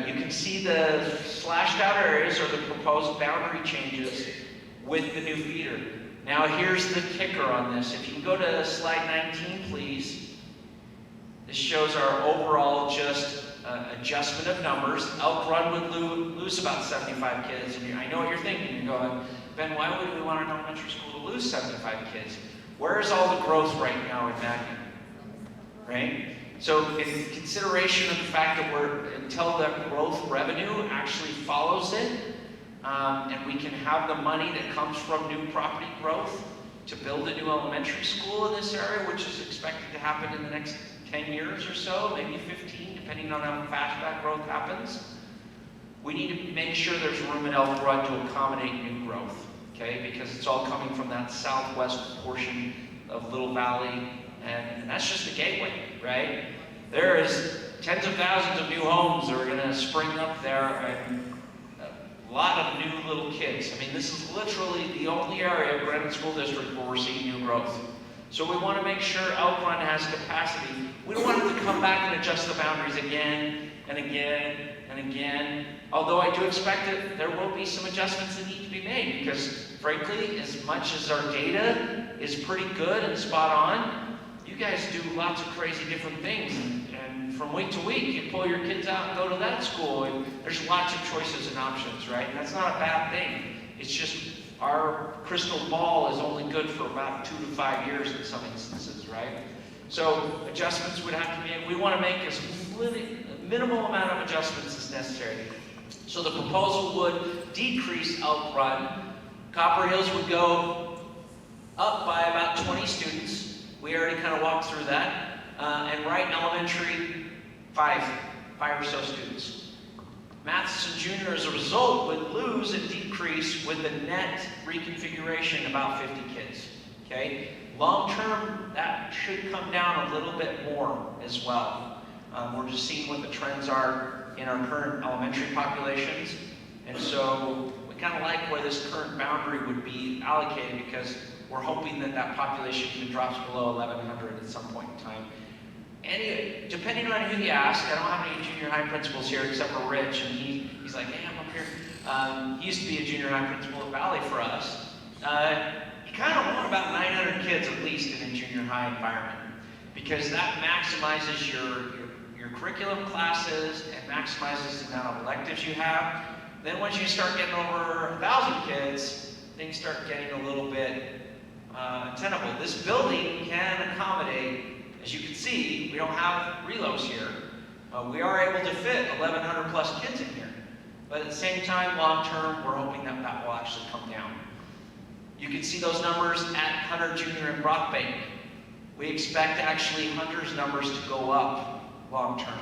you can see the slashed out areas are the proposed boundary changes with the new feeder. Now here's the kicker on this. If you can go to slide 19, please. This shows our overall just adjustment of numbers. Elk Run would lose about 75 kids. And I know what you're thinking. You're going, Ben, why would we want an elementary school to lose 75 kids? Where's all the growth right now in Magna? Right? So in consideration of the fact that until that growth revenue actually follows it, and we can have the money that comes from new property growth to build a new elementary school in this area, which is expected to happen in the next 10 years or so, maybe 15, depending on how fast that growth happens. We need to make sure there's room in Elk Run to accommodate new growth, okay? Because it's all coming from that southwest portion of Little Valley, and that's just the gateway, right? There is tens of thousands of new homes that are going to spring up there, and a lot of new little kids. I mean, this is literally the only area of Granite School District where we're seeing new growth. So we want to make sure Elk Run has capacity. We don't want it to come back and adjust the boundaries again and again and again. Although I do expect that there will be some adjustments that need to be made, because frankly, as much as our data is pretty good and spot on, you guys do lots of crazy different things. And from week to week, you pull your kids out and go to that school, and there's lots of choices and options, right? And that's not a bad thing. It's just our crystal ball is only good for about 2 to 5 years in some instances, right? So adjustments would have to be, we want to make as minimal amount of adjustments as necessary. So the proposal would decrease Elk Run. Copper Hills would go up by about 20 students. We already kind of walked through that. And Wright Elementary, five or so students. Matheson Junior, as a result, would lose and decrease with the net reconfiguration about 50 kids. Okay? Long term, that should come down a little bit more as well. We're just seeing what the trends are in our current elementary populations. And so we kind of like where this current boundary would be allocated, because we're hoping that that population even drops below 1,100 at some point in time. And depending on who you ask, I don't have any junior high principals here except for Rich, and he's like, hey, I'm up here. He used to be a junior high principal at Valley for us. You kind of want about 900 kids at least in a junior high environment, because that maximizes your curriculum classes and maximizes the amount of electives you have. Then once you start getting over 1,000 kids, things start getting a little bit tenable. This building can accommodate, as you can see, we don't have relos here. We are able to fit 1,100 plus kids in here. But at the same time, long term, we're hoping that that will actually come down. You can see those numbers at Hunter Junior and Brockbank. We expect actually Hunter's numbers to go up long term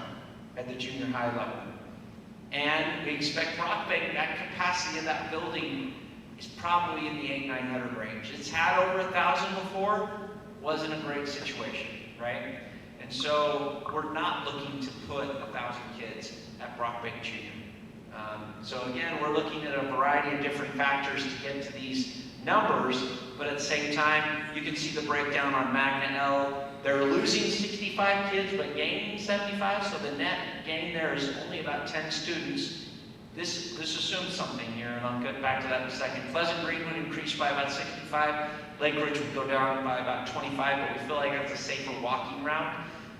at the junior high level. And we expect Brockbank, that capacity of that building is probably in the 800-900 range. It's had over 1,000 before. wasn't a great situation, right? And so we're not looking to put 1,000 kids at Brockbank Junior. So again, we're looking at a variety of different factors to get to these numbers, but at the same time, you can see the breakdown on Magna L. They're losing 65 kids, but gaining 75, so the net gain there is only about 10 students. This assumes something here, and I'll get back to that in a second. Pleasant Green would increase by about 65. Lake Ridge would go down by about 25, but we feel like that's a safer walking route,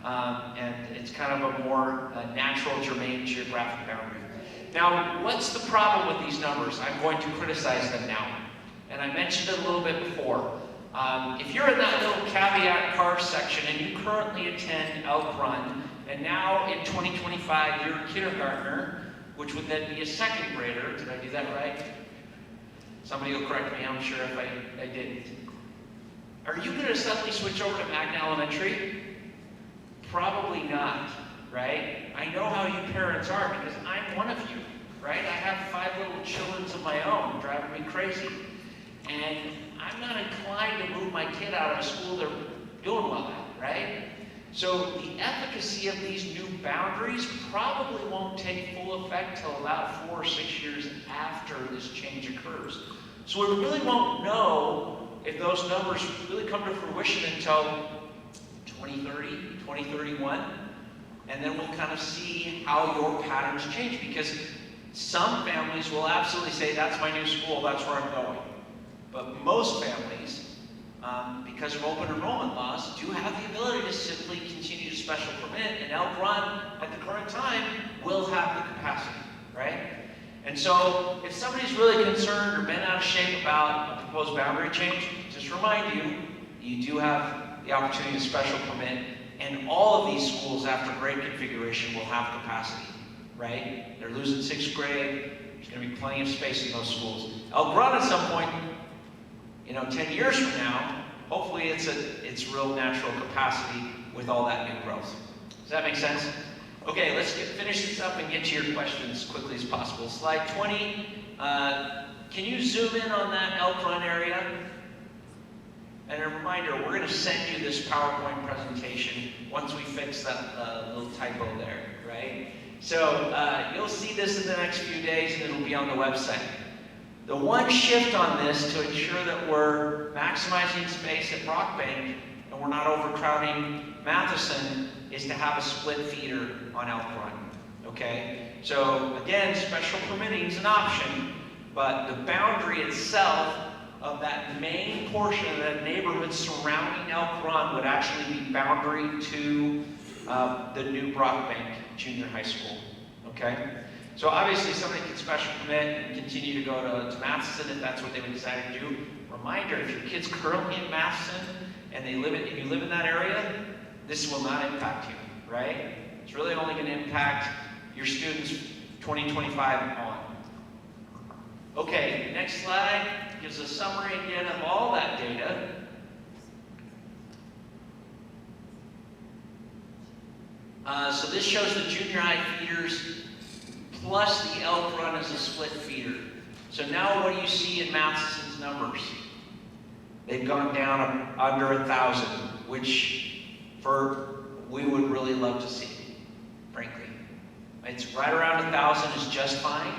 and it's kind of a more natural, germane geographic boundary. Now, what's the problem with these numbers? I'm going to criticize them now. And I mentioned it a little bit before. If you're in that little caveat car section and you currently attend Elk Run, and now in 2025 you're a kindergartner, which would then be a second grader, did I do that right? Somebody will correct me, I'm sure if I didn't. Are you going to suddenly switch over to Magna Elementary? Probably not, right? I know how you parents are because I'm one of you, right? I have 5 little children of my own driving me crazy. And I'm not inclined to move my kid out of a school they're doing well at, right? So the efficacy of these new boundaries probably won't take full effect till about 4 or 6 years after this change occurs. So we really won't know if those numbers really come to fruition until 2030, 2031, and then we'll kind of see how your patterns change, because some families will absolutely say, that's my new school, that's where I'm going. But most families, because of open enrollment laws, do have the ability to simply continue to special permit, and Elk Run, at the current time, will have the capacity, right? And so, if somebody's really concerned or bent out of shape about a proposed boundary change, just remind you, you do have the opportunity to special permit, and all of these schools after grade configuration will have capacity, right? They're losing 6th grade, there's going to be plenty of space in those schools. Elk Run at some point, 10 years from now, hopefully it's real natural capacity with all that new growth. Does that make sense? Okay, let's finish this up and get to your questions as quickly as possible. Slide 20, can you zoom in on that Elk Run area? And a reminder, we're going to send you this PowerPoint presentation once we fix that little typo there, right? So you'll see this in the next few days, and it'll be on the website. The one shift on this to ensure that we're maximizing space at Brockbank and we're not overcrowding Matheson is to have a split feeder on Elk Run, okay? So again, special permitting is an option, but the boundary itself of that main portion of that neighborhood surrounding Elk Run would actually be boundary to the new Brockbank Junior High School, okay? So obviously somebody can special permit and continue to go to Matheson if that's what they would decide to do. Reminder, if your kid's currently in Matheson and you live in that area, this will not impact you, right? It's really only going to impact your students 2025 on. Okay, next slide gives a summary again of all that data. So this shows the junior high feeders plus the Elk Run as a split feeder. So now what do you see in Matheson's numbers? They've gone down under 1,000, which we would really love to see, frankly. It's right around 1,000 is just fine.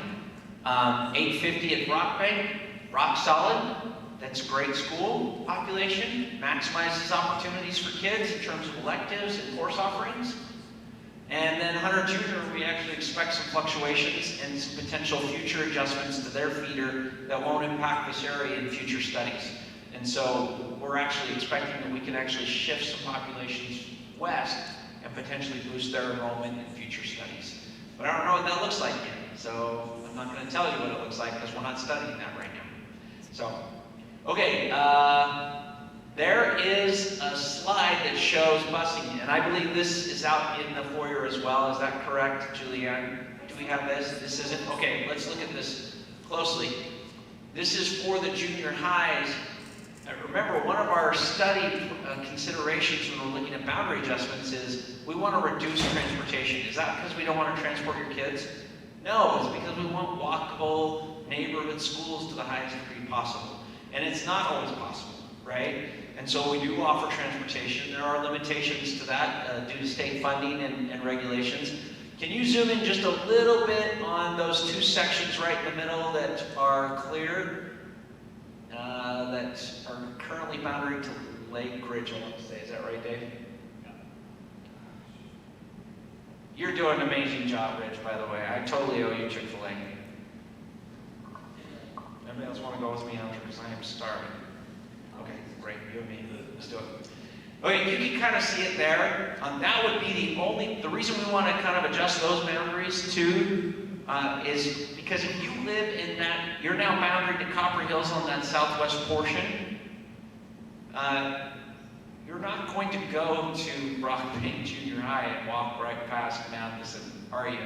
850 at Brockbank, rock solid. That's a great school population, maximizes opportunities for kids in terms of electives and course offerings. And then Hunter Junior, we actually expect some fluctuations and some potential future adjustments to their feeder that won't impact this area in future studies. And so we're actually expecting that we can actually shift some populations west and potentially boost their enrollment in future studies. But I don't know what that looks like yet, so I'm not going to tell you what it looks like because we're not studying that right now. So, okay, there is a slide that shows busing, and I believe this is out in the foyer as well. Is that correct, Julianne? Do we have this? This isn't? Okay, let's look at this closely. This is for the junior highs. Remember, one of our study considerations when we're looking at boundary adjustments is we want to reduce transportation. Is that because we don't want to transport your kids? No, it's because we want walkable neighborhood schools to the highest degree possible. And it's not always possible, right? And so we do offer transportation. There are limitations to that due to state funding and regulations. Can you zoom in just a little bit on those two sections right in the middle that are clear, that are currently boundary to Lake Ridge, I want to say. Is that right, Dave? Yeah. You're doing an amazing job, Rich, by the way. I totally owe you Chick-fil-A. Anybody else want to go with me after, because I am starving? Okay, great. You and me. Let's do it. Okay, you can kind of see it there. That would be the reason we want to kind of adjust those boundaries too, is because if you live in that, you're now boundary to Copper Hills on that southwest portion, you're not going to go to Brockbank Junior High and walk right past Madison, are you?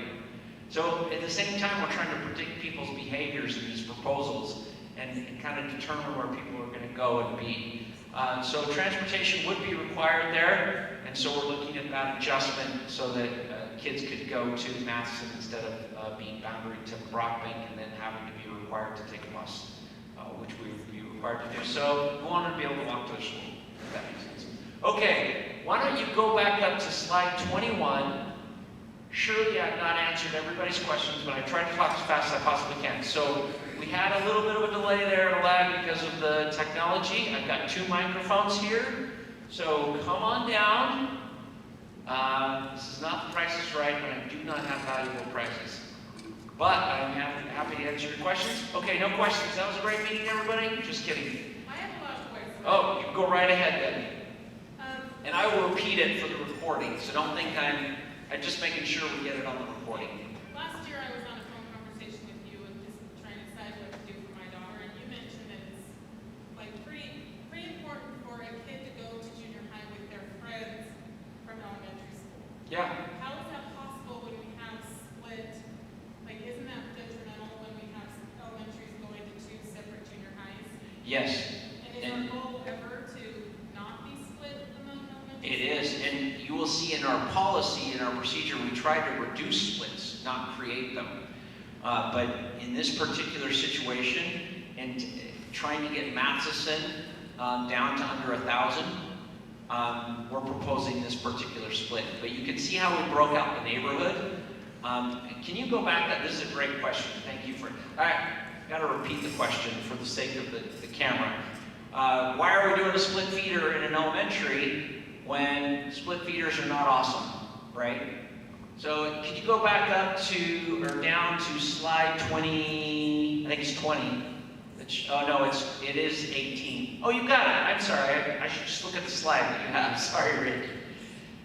So at the same time, we're trying to predict people's behaviors in these proposals and kind of determine where people are going to go and be. So transportation would be required there, and so we're looking at that adjustment so that kids could go to Madison instead of being boundary to Brockbank and then having to be required to take a bus, which we would be required to do. So we wanted to be able to walk to the school, if that makes sense. Okay, why don't you go back up to slide 21. Surely I've not answered everybody's questions, but I tried to talk as fast as I possibly can. So we had a little bit of a delay there, a lag because of the technology. I've got 2 microphones here. So come on down. This is not the Price is Right, but I do not have valuable prizes. But I'm happy to answer your questions. Okay, no questions. That was a great meeting, everybody. Just kidding. I have a lot of questions. Oh, you can go right ahead then. And I will repeat it for the recording, so don't think I'm just making sure we get it on the recording. Last year I was on a phone conversation with you and just trying to decide what to do for my daughter, and you mentioned that it's like pretty important for a kid to go to junior high with their friends from elementary school. Yeah. How is that possible when we have split? Like, isn't that detrimental when we have elementaries going to 2 separate junior highs? Yes. And is our goal ever to not be split among elementary? It is, and you will see in our policy, in our procedure, we try to reduce splits, not create them. But in this particular situation, and trying to get Matheson down to under 1,000, we're proposing this particular split. But you can see how we broke out the neighborhood. Can you go back? This is a great question. Thank you for it. All right, got to repeat the question for the sake of the camera. Why are we doing a split feeder in an elementary when split feeders are not awesome, right? So could you go back up to, or down to slide 20, I think it's 20. Oh no, it is 18. Oh, you got it, I'm sorry. I should just look at the slide that you have, sorry Rick.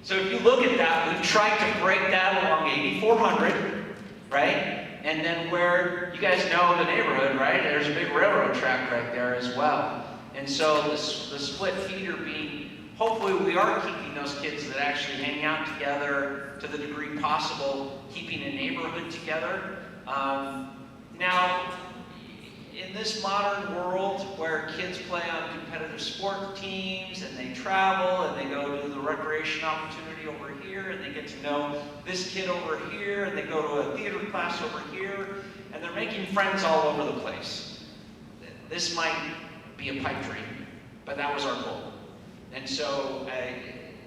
So if you look at that, we've tried to break that along 8400, right? And then where, you guys know the neighborhood, right? There's a big railroad track right there as well. And so the split feeder being, hopefully we are keeping those kids that actually hang out together to the degree possible, keeping a neighborhood together. Now, in this modern world where kids play on competitive sport teams and they travel and they go to the recreation opportunity over here and they get to know this kid over here and they go to a theater class over here and they're making friends all over the place. This might be a pipe dream, but that was our goal. And so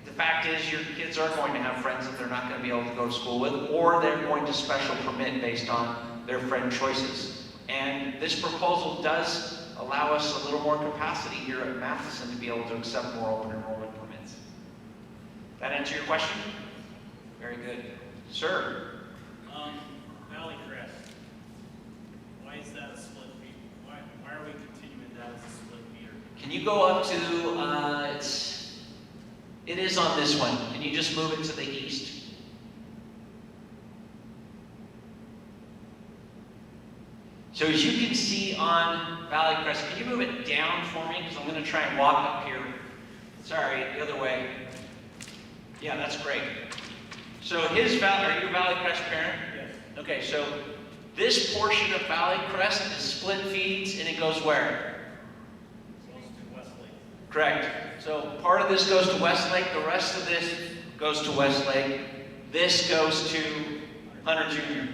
the fact is your kids are going to have friends that they're not going to be able to go to school with, or they're going to special permit based on their friend choices. And this proposal does allow us a little more capacity here at Matheson to be able to accept more open enrollment permits. That answer your question? Very good. Sir? Valley Crest. Why is that a split feeder? Why are we continuing that as a split feeder? Can you go up to, it is on this one. Can you just move it to the east? So as you can see on Valley Crest, can you move it down for me? Because I'm going to try and walk up here. Sorry, the other way. Yeah, that's great. So are you a Valley Crest parent? Yes. Okay, so this portion of Valley Crest is split feeds, and it goes where? It goes to Westlake. Correct. So part of this goes to Westlake, the rest of this goes to Westlake. This goes to Hunter Junior.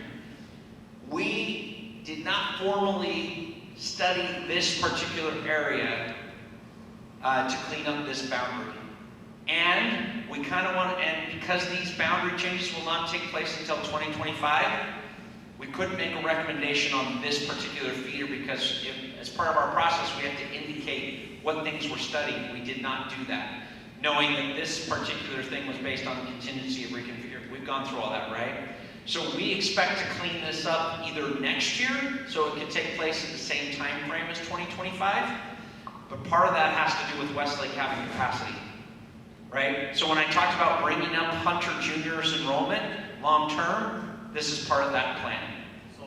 We did not formally study this particular area to clean up this boundary. And we kind of want, and because these boundary changes will not take place until 2025, we couldn't make a recommendation on this particular feeder because as part of our process, we have to indicate what things we're studying. We did not do that, knowing that this particular thing was based on the contingency of reconfigure. We've gone through all that, right? So we expect to clean this up either next year, so it can take place at the same time frame as 2025, but part of that has to do with Westlake having capacity, right? So when I talked about bringing up Hunter Junior's enrollment long-term, this is part of that plan. So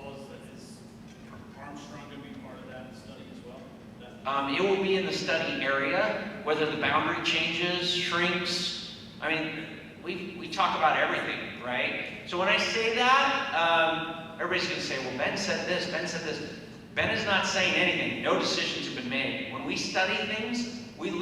is Armstrong going to be part of that study as well? It will be in the study area, whether the boundary changes, shrinks. I mean, we talk about everything, right? So when I say that, everybody's going to say, well, Ben said this, Ben said this. Ben is not saying anything. No decisions have been made. When we study things, when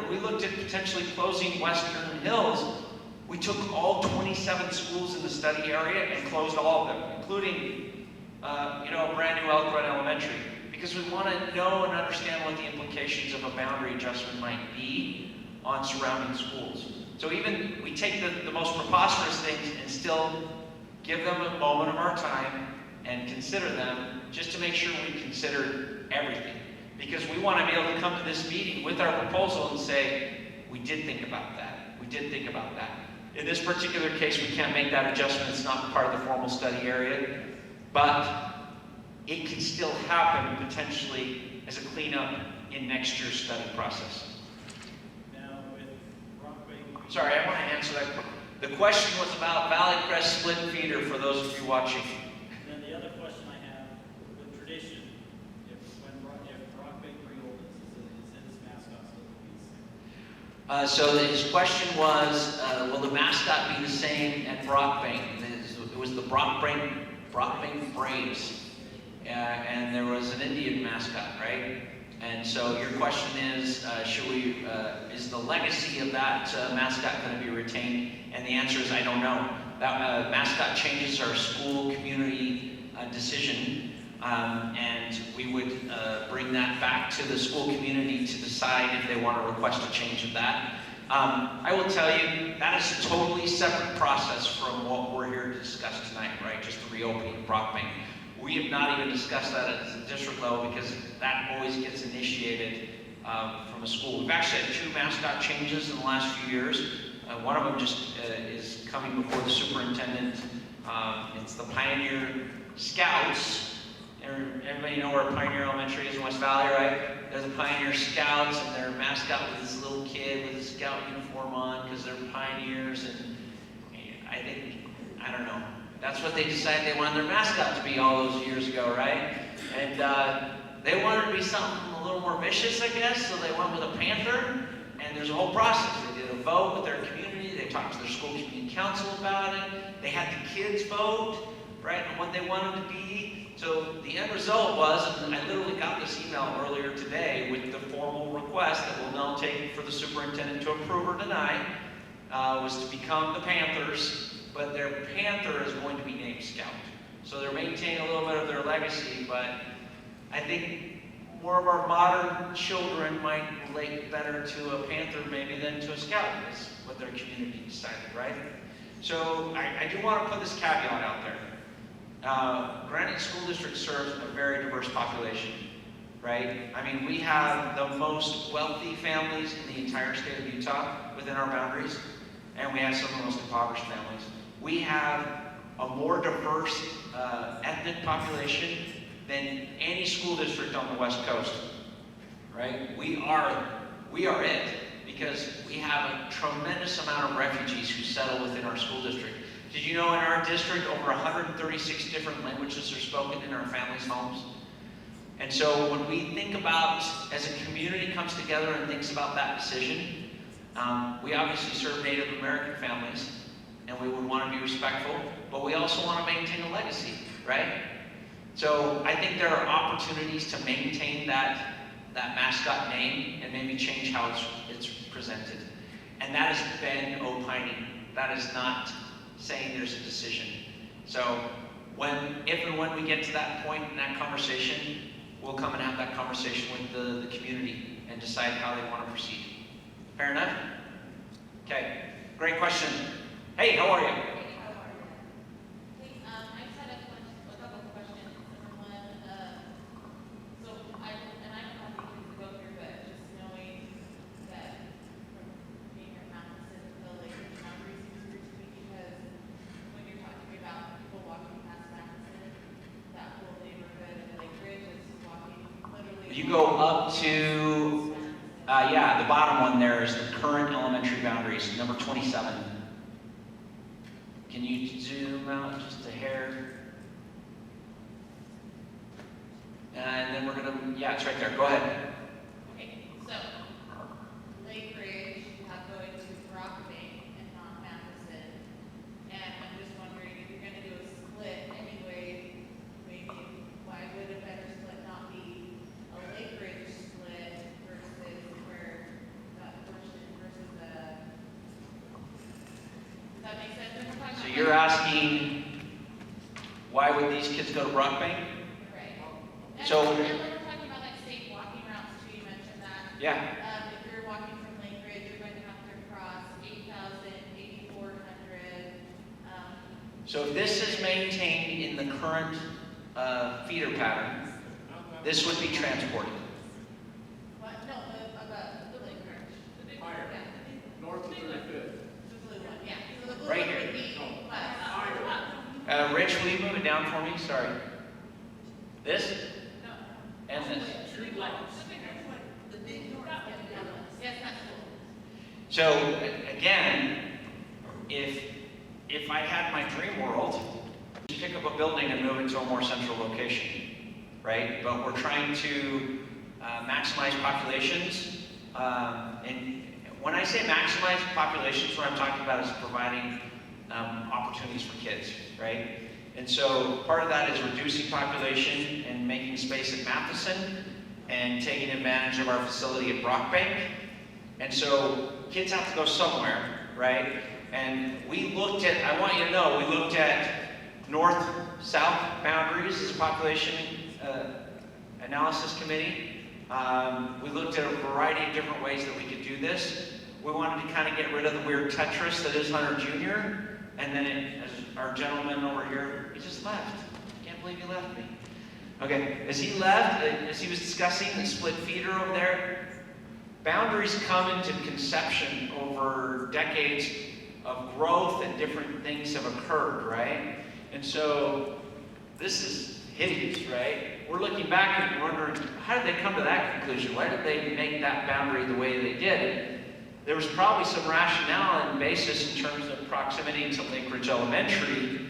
we looked at potentially closing Western Hills, we took all 27 schools in the study area and closed all of them, including, a brand new Elk Run Elementary, because we want to know and understand what the implications of a boundary adjustment might be on surrounding schools. So even we take the most preposterous things and still give them a moment of our time and consider them, just to make sure we consider everything. Because we want to be able to come to this meeting with our proposal and say, we did think about that. We did think about that. In this particular case, we can't make that adjustment. It's not part of the formal study area. But it can still happen potentially as a cleanup in next year's study process. Now, with Brockbank... Sorry, I want to answer that. The question was about Valley Crest split feeder for those of you watching. Then the other question I have, with tradition, if Brockbank reopens, is its mascot still the same? So his question was, will the mascot be the same at Brockbank? It was the Brockbank Braves. And there was an Indian mascot, right? And so your question is, is the legacy of that mascot going to be retained? And the answer is, I don't know. That mascot changes our school community decision, and we would bring that back to the school community to decide if they want to request a change of that. I will tell you, that is a totally separate process from what we're here to discuss tonight, right? Just the reopening of Brockbank. We have not even discussed that at the district level because that always gets initiated from a school. We've actually had 2 mascot changes in the last few years. One of them just is coming before the superintendent. It's the Pioneer Scouts. Everybody know where Pioneer Elementary is in West Valley, right? They're the Pioneer Scouts, and their mascot was this little kid with a scout uniform on because they're pioneers. And I don't know. That's what they decided they wanted their mascot to be all those years ago, right? And they wanted to be something a little more vicious, I guess, so they went with a panther, and there's a whole process. They did a vote with their community, they talked to their school community council about it, they had the kids vote, right, on what they wanted to be. So the end result was, and I literally got this email earlier today with the formal request that we'll now take for the superintendent to approve or deny, was to become the Panthers. But their panther is going to be named Scout. So they're maintaining a little bit of their legacy, but I think more of our modern children might relate better to a panther maybe than to a Scout, is what their community decided, right? So I do want to put this caveat out there. Granite School District serves a very diverse population, right? I mean, we have the most wealthy families in the entire state of Utah within our boundaries, and we have some of the most impoverished families. We have a more diverse ethnic population than any school district on the West Coast, right? We are it because we have a tremendous amount of refugees who settle within our school district. Did you know in our district over 136 different languages are spoken in our families' homes? And so when we think about, as a community comes together and thinks about that decision, we obviously serve Native American families, and we would want to be respectful, but we also want to maintain a legacy, right? So I think there are opportunities to maintain that mascot name and maybe change how it's presented. And that is Ben opining. That is not saying there's a decision. So if and when we get to that point in that conversation, we'll come and have that conversation with the community and decide how they want to proceed. Fair enough? Okay, great question. Hey, how are you? I just had a couple of questions. Number one, so I don't have the kids to go through, but just knowing that from being at Matheson, the Lakers boundary seems weird to me because when you're talking about people walking past Matheson, that whole neighborhood of Lake Ridge is walking literally. You go up to, yeah, the bottom one there is the current elementary boundaries, number 27. Can you zoom out just a hair? And then we're gonna, yeah, it's right there. Go ahead. Okay, so Lake Ridge, you have going to Brockbank and not Matheson. And I'm just wondering if you're gonna do a split anyway, maybe why would a better split not be a Lake Ridge split versus where that portion versus the, does that make sense? When we're talking So about you're Lake- asking, why would these kids go to Brockbank? Right. So- And when we're talking about like safe walking routes too, you mentioned that. Yeah. If you're walking from Lake Ridge, you're going to have to cross 8,000, 8,400. So if this is maintained in the current feeder pattern, this would be transported. What? No, the Lake Ridge. The big one. Higher. Yeah, the big one. North of 35th. The blue one, yeah. So the blue Right one here. would be less. Rich, will you move it down for me? Sorry. This? No. And this. The big one. The big north. Yes, that's cool. So again, if I had my dream world, just pick up a building and move it to a more central location, right? But we're trying to maximize populations. And when I say maximize populations, what I'm talking about is providing opportunities for kids, right? And so part of that is reducing population and making space at Matheson and taking advantage of our facility at Brockbank. And so kids have to go somewhere, right? And we looked at, I want you to know, we looked at north-south boundaries as a population analysis committee. We looked at a variety of different ways that we could do this. We wanted to kind of get rid of the weird Tetris that is Hunter Jr. And then as our gentleman over here, he just left. I can't believe he left me. Okay, as he left, as he was discussing the split feeder over there, boundaries come into conception over decades of growth and different things have occurred, right? And so this is hideous, right? We're looking back and wondering, how did they come to that conclusion? Why did they make that boundary the way they did? There was probably some rationale and basis in terms of proximity to Lake Ridge Elementary,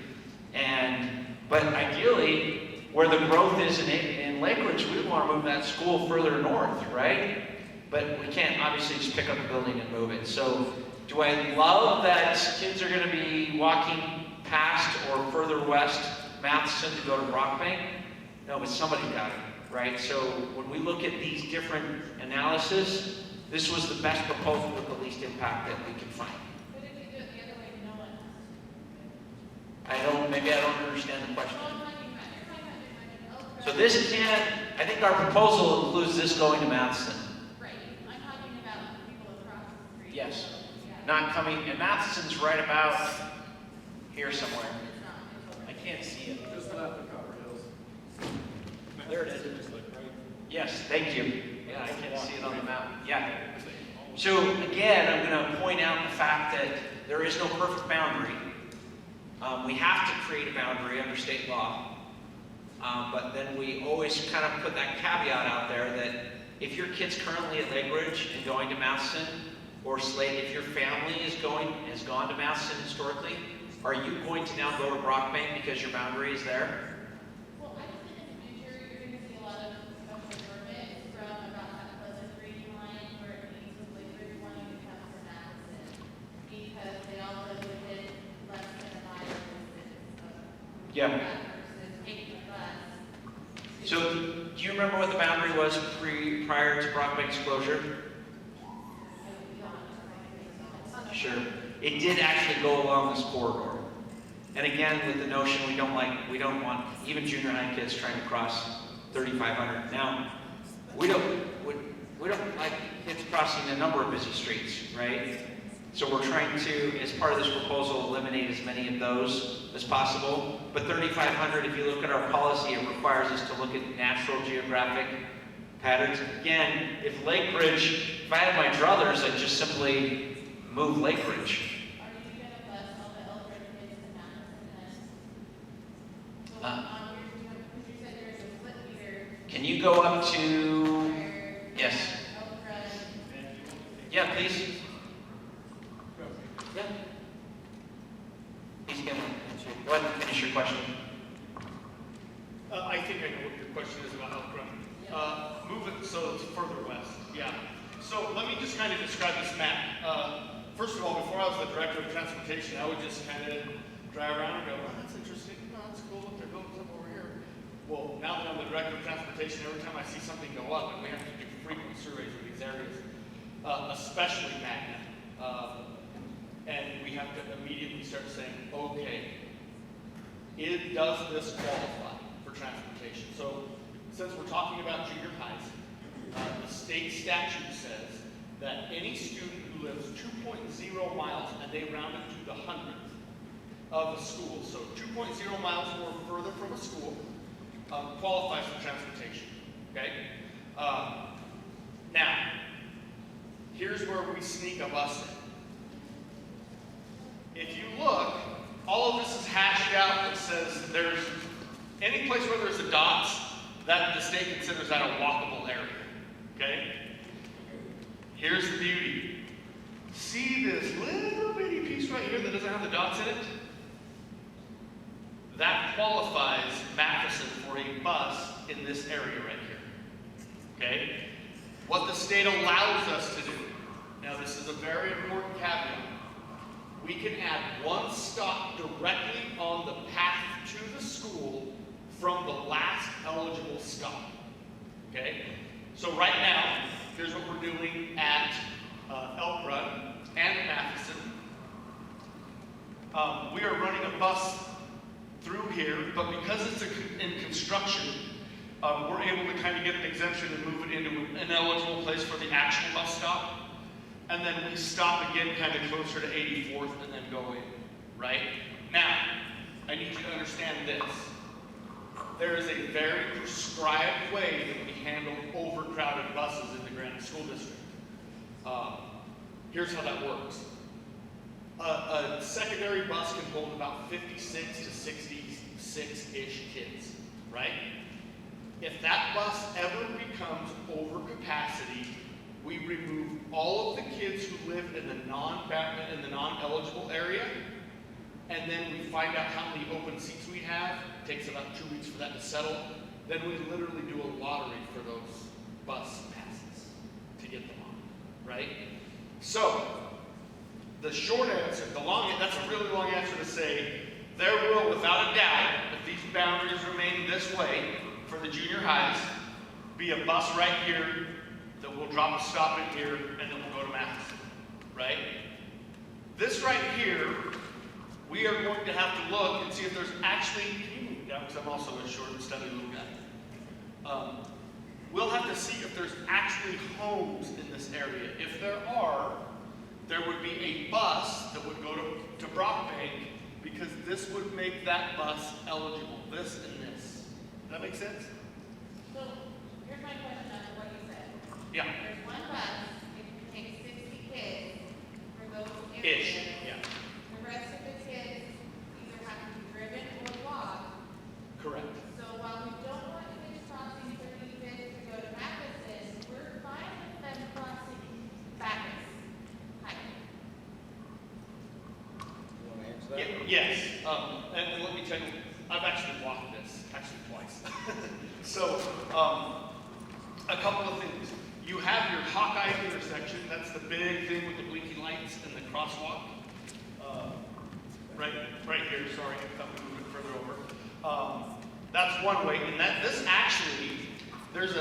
but ideally, where the growth is in Lake Ridge, we want to move that school further north, right? But we can't obviously just pick up a building and move it. So do I love that kids are going to be walking past or further west Matheson to go to Brockbank? No, but somebody got it, right? So when we look at these different analyses, this was the best proposal with the least impact that we could find. But if you do it the other way, no one Maybe I don't understand the question. Oh, you're talking about So this can't, I think our proposal includes this going to Matheson. right. I'm talking about people across the street. Yes. Yeah. Not coming, and Matheson's right about here somewhere. It's not. It's over. I can't see it. Just left of Copper Hills. There it is. Yes, thank you. Yeah, I can see it on the map. Yeah. So again, I'm going to point out the fact that there is no perfect boundary. We have to create a boundary under state law. But then we always kind of put that caveat out there that if your kid's currently at Lake Ridge and going to Matheson, or Slade, if your family has gone to Matheson historically, are you going to now go to Brockbank because your boundary is there? Well, I just think in the future, you're going to see a lot of special permits from about that Pleasant Green line where it meets with Lake Ridge wanting to come to Madison because they all live within less than a mile distance of Yeah. that versus taking a bus. So, do you remember what the boundary was prior to Brockbank's closure? Sure. It did actually go along this corridor. And again, with the notion we don't want even junior high kids trying to cross 3,500. Now, we don't like kids crossing a number of busy streets, right? So we're trying to, as part of this proposal, eliminate as many of those as possible. But 3,500, if you look at our policy, it requires us to look at natural geographic patterns. Again, if Lake Ridge, if I had my druthers, I'd just simply move Lake Ridge. Are you gonna bus all the Elbert kids to Madison then? So Uh. on your, because you said there's a split meter Can you go up to, where yes, Elbert, yeah, please. Yeah. He's gonna answer. Go ahead and finish your question. I think I know what your question is about Elk Run. Move it so it's further west. Yeah. So let me just kind of describe this map. First of all, before I was the director of transportation, I would just kind of drive around and go, oh, that's interesting. No, that's cool. Look, they're going up over here. Well, now that I'm the director of transportation, every time I see something go up, and we have to do frequent surveys of these areas, especially Magna. And we have to immediately start saying, okay, does this qualify for transportation? So since we're talking about junior highs, the state statute says that any student who lives 2.0 miles, and they round it to the hundredth of a school, so 2.0 miles or further from a school, qualifies for transportation, okay? Now, here's where we sneak a bus in. If you look, all of this is hashed out. It says there's any place where there's a dots, that the state considers that a walkable area, okay? Here's the beauty. See this little bitty piece right here that doesn't have the dots in it? That qualifies Matheson for a bus in this area right here, okay? What the state allows us to do, now this is a very important caveat, we can add one stop directly on the path to the school from the last eligible stop, okay? So right now, here's what we're doing at Elk Run and Matheson. We are running a bus through here, but because it's in construction, we're able to kind of get an exemption and move it into an eligible place for the actual bus stop. And then we stop again kind of closer to 84th and then go in, right? Now, I need you to understand this. There is a very prescribed way that we handle overcrowded buses in the Granite School District. Here's how that works. A secondary bus can hold about 56 to 66-ish kids, right? If that bus ever becomes over capacity, we remove all of the kids who live in the non-eligible area, and then we find out how many open seats we have. It takes about 2 weeks for that to settle. Then we literally do a lottery for those bus passes to get them on, right? So, the short answer, that's a really long answer to say, there will, without a doubt, if these boundaries remain this way for the junior highs, be a bus right here that will drop a stop in here, and then we'll go to Matheson, right? This right here, we are going to have to look and see if there's actually, can you move down, because I'm also a short and stubby little guy. We'll have to see if there's actually homes in this area. If there are, there would be a bus that would go to Brockbank, because this would make that bus eligible, this and this. Does that make sense? so here's my question on what you said. Yeah. There's one bus, it can take 60 kids for those areas. Ish, yeah. The rest of the kids either have to be driven or walk. Correct. So while we don't want kids crossing 35th to go to Matheson, we're fine with them crossing Bacchus Highway. You want to answer that? Yes, and let me tell you, I've actually walked this, twice. So, a couple of things. You have your Hawkeye intersection, that's the big thing with the blinking lights and the crosswalk. Right here, sorry, I thought we moved it further over. That's one way, and this actually, there's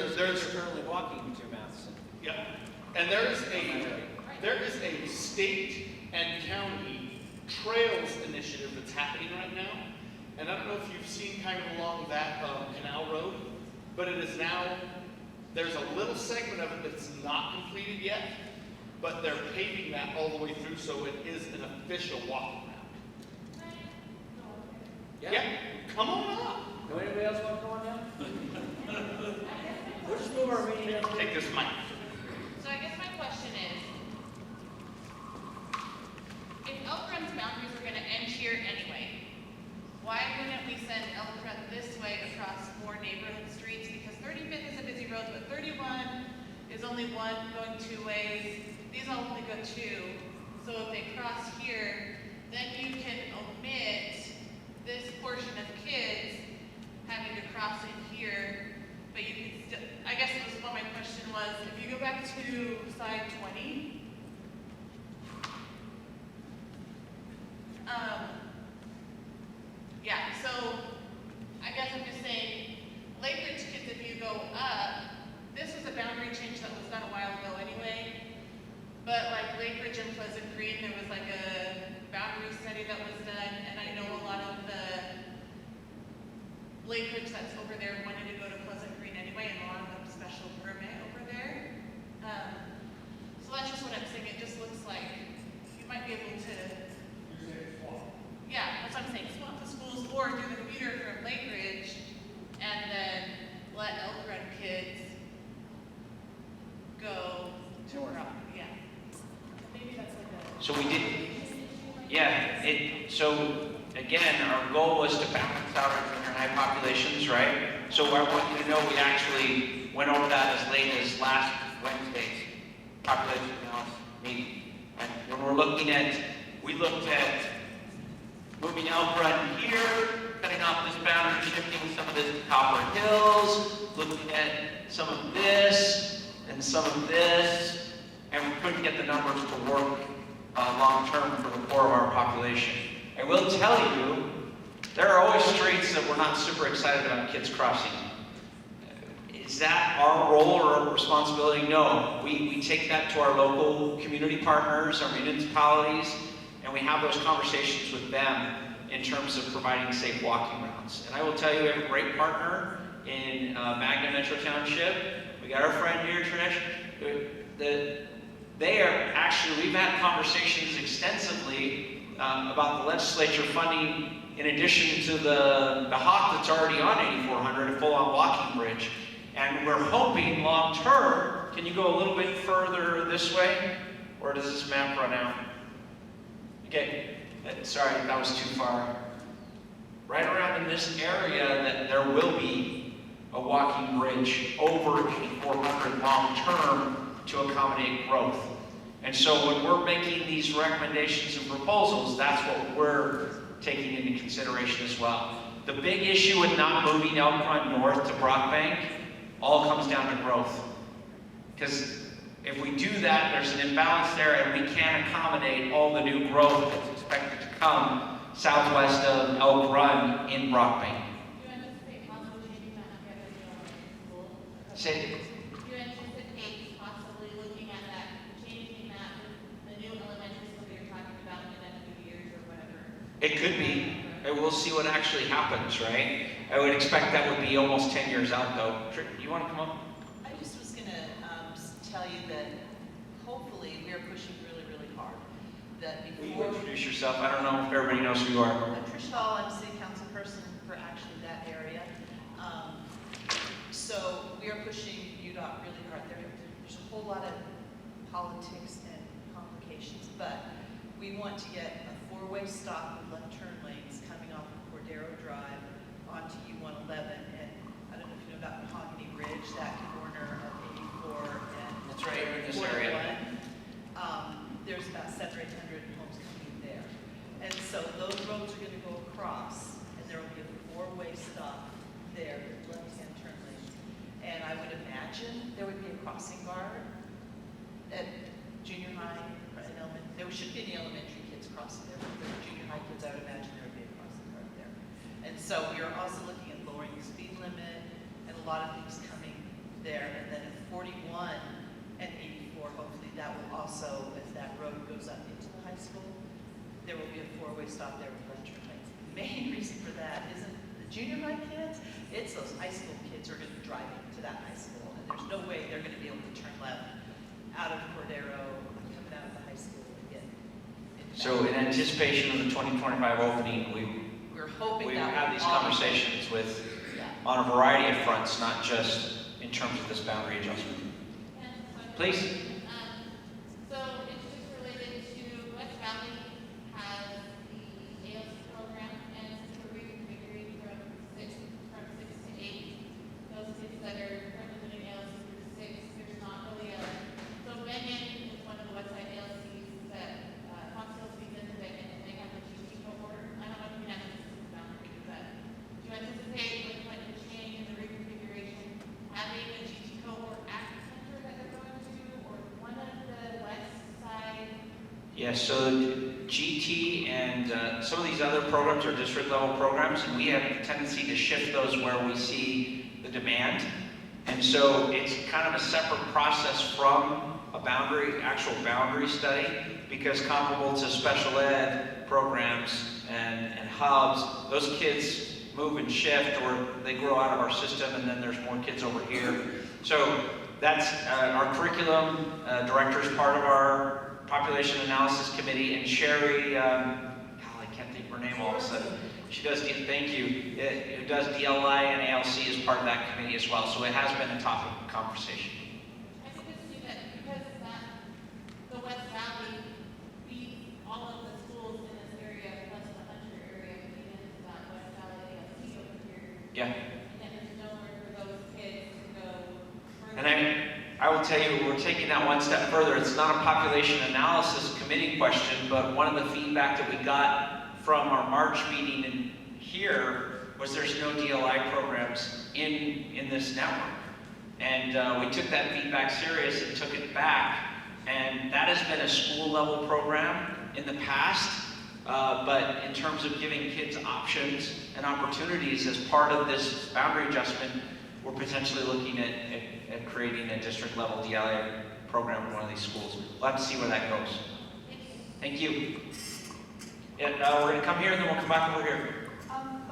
currently walking to Matheson. Yep. And there is a state and county trails initiative that's happening right now. And I don't know if you've seen kind of along that canal road, but it is now There's a little segment of it that's not completed yet, but they're paving that all the way through, so it is an official walking route. Yeah, come on up. Do anybody else want to go on now? We'll just move our meeting up. Take this mic. So I guess my question is, if Elk Run's boundaries are gonna end here anyway, why wouldn't we send Elk Run this way across more neighborhood streets? Because 35th is a busy road, but 31 is only one going two ways. These all only go two. So if they cross here, then you can omit this portion of kids having to cross in here, but you can still, I guess it was what my question was, if you go back to slide 20, yeah, so I guess I'm just saying, Lake Ridge kids, if you go up, this was a boundary change that was done a while ago anyway, but like Lake Ridge and Pleasant Green, there was like a boundary study that was done, and I know a lot of the Lake Ridge that's over there wanted to go to Pleasant Green anyway, and a lot of them special permit over there. So that's just what I'm saying, it just looks like you might be able to. Yeah, that's what I'm saying, swap the schools or do the feeder from Lake Ridge and then let Elk Run kids go to Brock, yeah. Maybe that's like a. So we did, yeah, so again, our goal was to balance out our junior high populations, right? So I want you to know we actually went over that as late as last Wednesday's population analysis meeting. And when we're looking at, we looked at moving Elk Run here, cutting off this boundary, shifting some of this to Copper Hills, looking at some of this and some of this, and we couldn't get the numbers to work long-term for the core of our population. I will tell you, there are always streets that we're not super excited about kids crossing. Is that our role or our responsibility? No. We take that to our local community partners, our municipalities, and we have those conversations with them in terms of providing safe walking routes. And I will tell you, we have a great partner in Magna Metro Township. We got our friend here, Trish. They are actually, we've had conversations extensively about the legislature funding, in addition to the hawk that's already on 8400, a full-on walking bridge. And we're hoping long-term, can you go a little bit further this way? Or does this map run out? Okay, sorry, that was too far. Right around in this area, that there will be a walking bridge over 8400 long-term to accommodate growth. And so when we're making these recommendations and proposals, that's what we're taking into consideration as well. The big issue with not moving Elk Run north to Brockbank all comes down to growth. Because if we do that, there's an imbalance there, and we can't accommodate all the new growth that's expected to come southwest of Elk Run in Brockbank. Do you anticipate possibly changing that up at the elementary school? Say, Do you anticipate possibly looking at that, changing that with the new elementary school that you're talking about in the next few years or whatever? it could be. We'll see what actually happens, right? I would expect that would be almost 10 years out, though. You want to come up? I just was gonna tell you that hopefully we are pushing really, really hard. That Will you before. introduce yourself? I don't know if everybody knows who you are. I'm Trish Hall, I'm city council person for actually that area. So we are pushing UDOT really hard. There's a whole lot of politics and complications, but we want to get a four-way stop with left turn lanes coming off of Cordero Drive onto U-111. And I don't know if you know about Mahogany Ridge, that corner of 84 and That's right, in this area. 41. There's about 700 or 800 homes coming in there. And so those roads are gonna go across, and there will be a four-way stop there, with left-hand turn lanes. And I would imagine there would be a crossing guard at junior high and elementary. There should be any elementary kids crossing there, but for the junior high kids, I would imagine there would be a crossing guard there. And so we are also looking at lowering the speed limit and a lot of things coming there. And then at 41 and 84, hopefully that will also, as that road goes up into the high school, there will be a four-way stop there with left turn lanes. The main reason for that isn't the junior high kids, it's those high school kids who are gonna be driving to that high school, and there's no way they're gonna be able to turn left out of Cordero, coming out of the high school and get into that. So in anticipation of the 2025 opening, We're hoping we that have will these all- conversations with, Yeah. on a variety of fronts, not just in terms of this boundary adjustment. Please. So it's just related to West Valley has the ALC program, and since we're reconfiguring from six to eight, those kids that are currently doing ALC through six, there's not really a, so Benyon is one of the Westside ALCs that, Foxhill speaks into Benyon, and they have a GT cohort. I don't know if you have this boundary, but do you anticipate with like the change in the reconfiguration, having a GT cohort at the center that they're going to, or one of the west side? Yes, so GT and some of these other programs are district level programs, and we have a tendency to shift those where we see the demand. And so it's kind of a separate process from a actual boundary study, because comparable to special ed programs and hubs, those kids move and shift, or they grow out of our system, and then there's more kids over here. So that's our curriculum director is part of our population analysis committee, and Sherry, I can't think of her name all of a sudden. She does, thank you, who does DLI and ALC as part of that committee as well. So it has been a topic of conversation. I think it's new that because that, the West Valley feeds all of the schools in this area, plus the Hunter area, feed into that West Valley ALC over here. Yeah. And there's nowhere for those kids to go further. And I will tell you, we're taking that one step further. It's not a population analysis committee question, but one of the feedback that we got from our March meeting in here was there's no DLI programs in this network. And we took that feedback serious and took it back. And that has been a school level program in the past, but in terms of giving kids options and opportunities as part of this boundary adjustment, we're potentially looking at creating a district level DLI program in one of these schools. We'll have to see where that goes. Thank you. And we're going to come here and then we'll come back over here.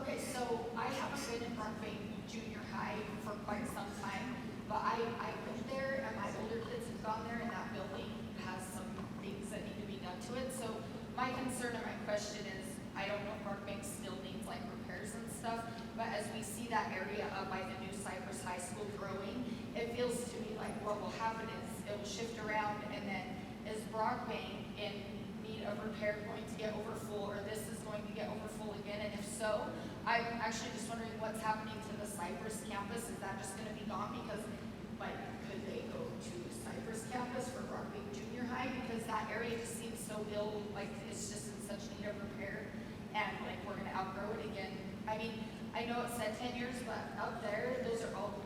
Okay, so I haven't been in Brockbank Junior High for quite some time, but I went there and my older kids have gone there, and that building has some things that need to be done to it. So my concern and my question is, I don't know if Brockbank still needs like repairs and stuff, but as we see that area up by the new Cypress High School growing, it feels to me like what will happen is it will shift around, and then is Brockbank in need of repair going to get over full, or this is going to get over full again? And if so, I'm actually just wondering what's happening to the Cypress campus. Is that just going to be gone? Because like, could they go to Cypress campus for Brockbank Junior High? Because that area just seems so ill, like it's just in such need of repair, and like we're going to outgrow it again. I mean, I know it said 10 years, but up there, those are all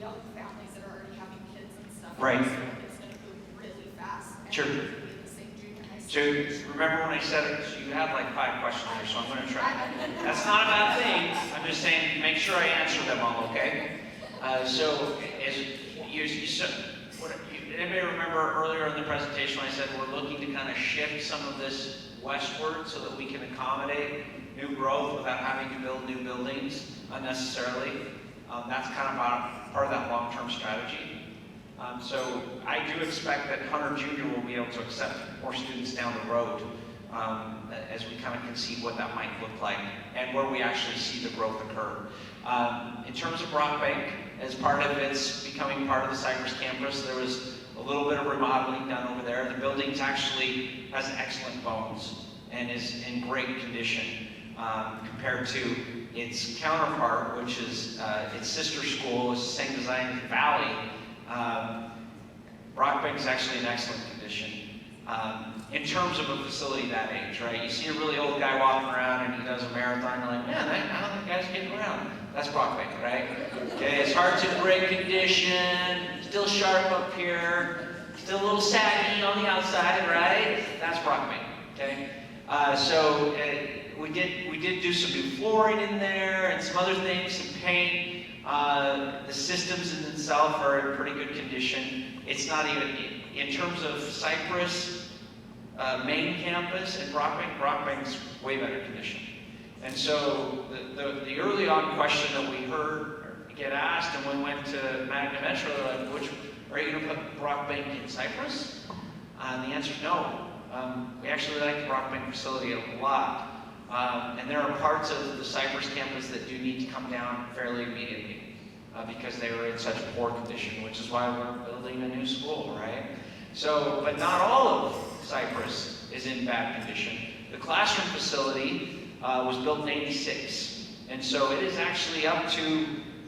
young families that are already having kids and stuff. Right. So it's going to move really fast. And Sure. it's gonna be the same junior high So school. remember when I said it, you had like 5 questions there, so I'm going to try. That's not a bad thing. I'm just saying, make sure I answer them all, okay? So as you said, anybody remember earlier in the presentation I said we're looking to kind of shift some of this westward so that we can accommodate new growth without having to build new buildings unnecessarily. That's kind of part of that long-term strategy. So I do expect that Hunter Junior will be able to accept more students down the road as we kind of conceive what that might look like and where we actually see the growth occur. In terms of Brockbank, as part of its becoming part of the Cypress campus, there was a little bit of remodeling done over there. The building's actually has excellent bones and is in great condition compared to its counterpart, which is its sister school, is the same design as Valley. Brockbank is actually in excellent condition. In terms of a facility that age, right? You see a really old guy walking around and he does a marathon, you're like, man, I don't think the guy's getting around. That's Brockbank, right? Okay, his heart's in great condition, still sharp up here, still a little saggy on the outside, right? That's Brockbank, okay? We did do some new flooring in there and some other things, some paint. The systems in themselves are in pretty good condition. It's not even, in terms of Cypress main campus and Brockbank's way better condition. And so the early on question that we heard get asked, and when we went to Magna Metro, like, which are you going to put Brockbank in Cypress? And the answer is no. We actually like the Brockbank facility a lot. And there are parts of the Cypress campus that do need to come down fairly immediately because they were in such poor condition, which is why we're building a new school, right? So, but not all of Cypress is in bad condition. The classroom facility was built in '86, and so it is actually up to,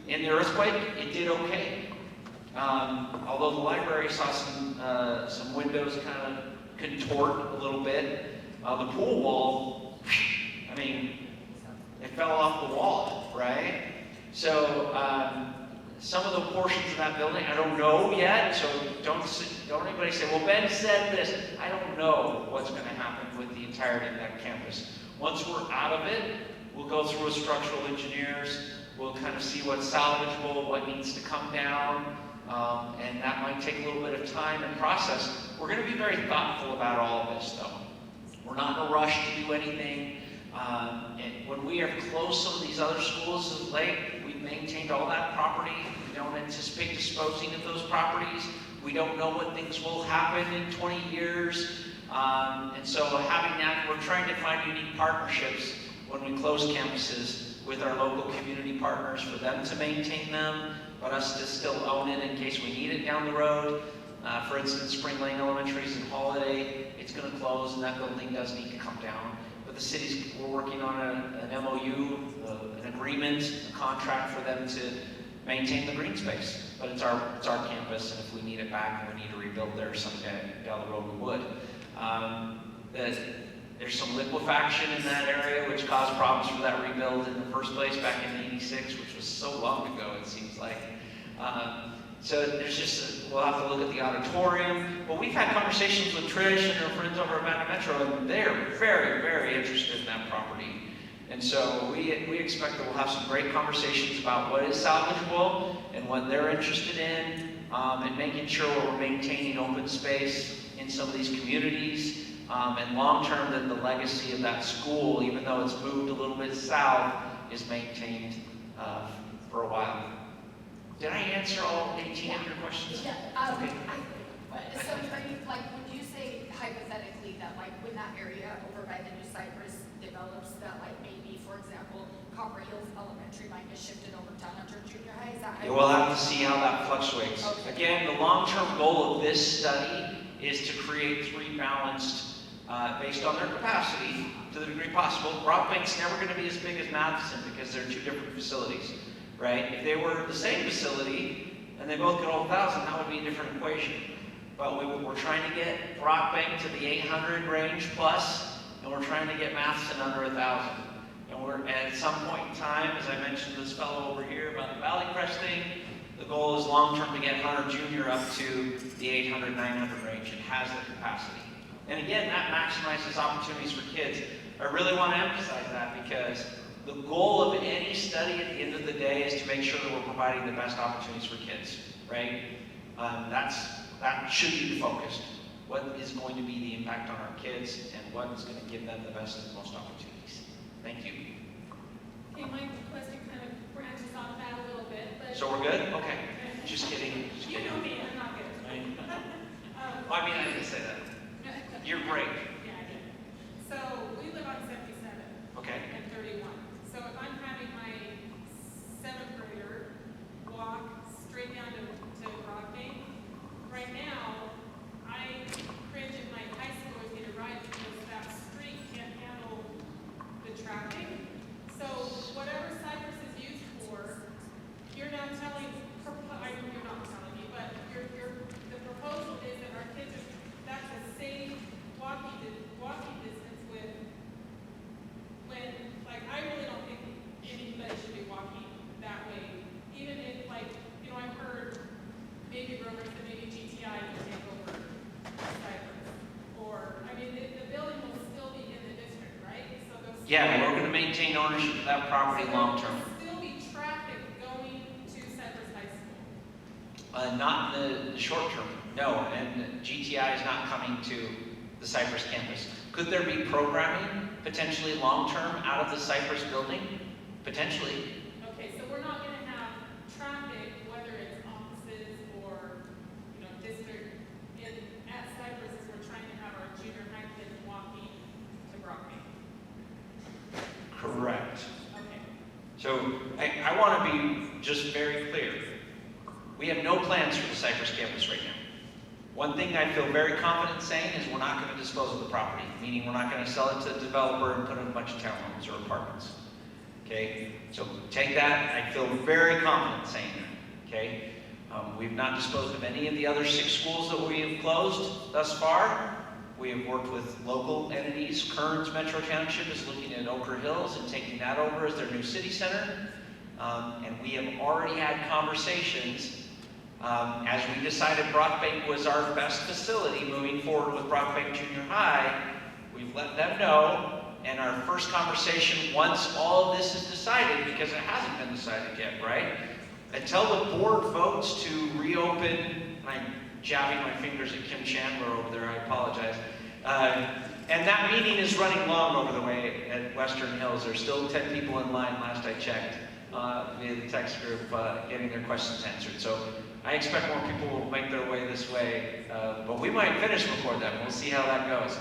in the earthquake, it did okay. Although the library saw some windows kind of contort a little bit, the pool wall, I mean, it fell off the wall, right? So some of the portions of that building, I don't know yet, so don't anybody say, well, Ben said this. I don't know what's going to happen with the entirety of that campus. Once we're out of it, we'll go through with structural engineers, we'll kind of see what's salvageable, what needs to come down, and that might take a little bit of time and process. We're going to be very thoughtful about all of this, though. We're not in a rush to do anything. And when we are close some of these other schools of late, we've maintained all that property. We don't anticipate disposing of those properties. We don't know what things will happen in 20 years. And so having that, we're trying to find unique partnerships when we close campuses with our local community partners for them to maintain them, but us to still own it in case we need it down the road. For instance, Spring Lane Elementary is in Holiday. It's going to close, and that building does need to come down. But the city's, we're working on an MOU, an agreement, a contract for them to maintain the green space. But it's our campus, and if we need it back and we need to rebuild there someday down the road, we would. There's some liquefaction in that area, which caused problems for that rebuild in the first place back in '86, which was so long ago, it seems like. So there's just, we'll have to look at the auditorium. But we've had conversations with Trish and her friends over at Magna Metro, and they're very, very interested in that property. And so we expect that we'll have some great conversations about what is salvageable and what they're interested in, and making sure we're maintaining open space in some of these communities, and long-term that the legacy of that school, even though it's moved a little bit south, is maintained for a while. Did I answer all 18 of your questions? Yeah, Okay. so are you, like, would you say hypothetically that, like, when that area over by the New Cypress develops, that, like, maybe, for example, Copper Hills Elementary might get shifted over to Hunter Junior High? Is that how Yeah, we'll have to see how that fluctuates. Okay. Again, the long-term goal of this study is to create three balanced, based on their capacity, to the degree possible. Brockbank's never going to be as big as Matheson because they're two different facilities. Right? If they were the same facility and they both get over 1,000, that would be a different equation. But we're trying to get Brockbank to the 800 range plus, and we're trying to get Matheson under 1,000. And we're at some point in time, as I mentioned to this fellow over here about the Valley Crest thing, the goal is long-term to get Hunter Junior up to the 800, 900 range. It has the capacity. And again, that maximizes opportunities for kids. I really want to emphasize that because the goal of any study at the end of the day is to make sure that we're providing the best opportunities for kids, right? That should be the focus. What is going to be the impact on our kids and what is going to give them the best and most opportunities? Thank you. Okay, my question kind of branches off that a little bit, but. So we're good? Okay. Just kidding. Just You kidding. know me, I'm not good. Well, I mean, I didn't say that. You're great. Yeah, I did. So we live on 77 Okay. and 31. So if I'm having my 7th grader walk straight down to Brockbank, right now, I cringe if my high schoolers need a ride because that street can't handle the traffic. So whatever Cypress is used for, you're now telling, I know you're not telling me, but the proposal is that our kids are, that's a safe walking distance with, when, like, I really don't think anybody should be walking that way. Even if, like, you know, I've heard maybe rumors that maybe GTI will take over Cypress. Or, I mean, the building will still be in the district, right? So those. Yeah, we're going to maintain ownership of that property long-term. There will still be traffic going to Cypress High School. Not in the short term, no. And GTI is not coming to the Cypress campus. Could there be programming potentially long-term out of the Cypress building, potentially. Okay, so we're not gonna have traffic, whether it's offices or, you know, district, at Cypress, as we're trying to have our junior high kids walking to Brockbank. Correct. Okay. So I want to be just very clear. We have no plans for the Cypress campus right now. One thing I feel very confident saying is we're not going to dispose of the property, meaning we're not going to sell it to a developer and put in a bunch of townhomes or apartments. Okay, so take that. I feel very confident saying that. Okay, we've not disposed of any of the other 6 schools that we have closed thus far. We have worked with local entities. Kearns Metro Township is looking at Ochre Hills and taking that over as their new city center. And we have already had conversations as we decided Brockbank was our best facility moving forward with Brockbank Junior High. We've let them know. And our first conversation, once all of this is decided, because it hasn't been decided yet, right? Until the board votes to reopen, I'm jabbing my fingers at Kim Chandler over there, I apologize. And that meeting is running long over the way at Western Hills. There's still 10 people in line last I checked via the text group getting their questions answered. So I expect more people will make their way this way, but we might finish before then. We'll see how that goes.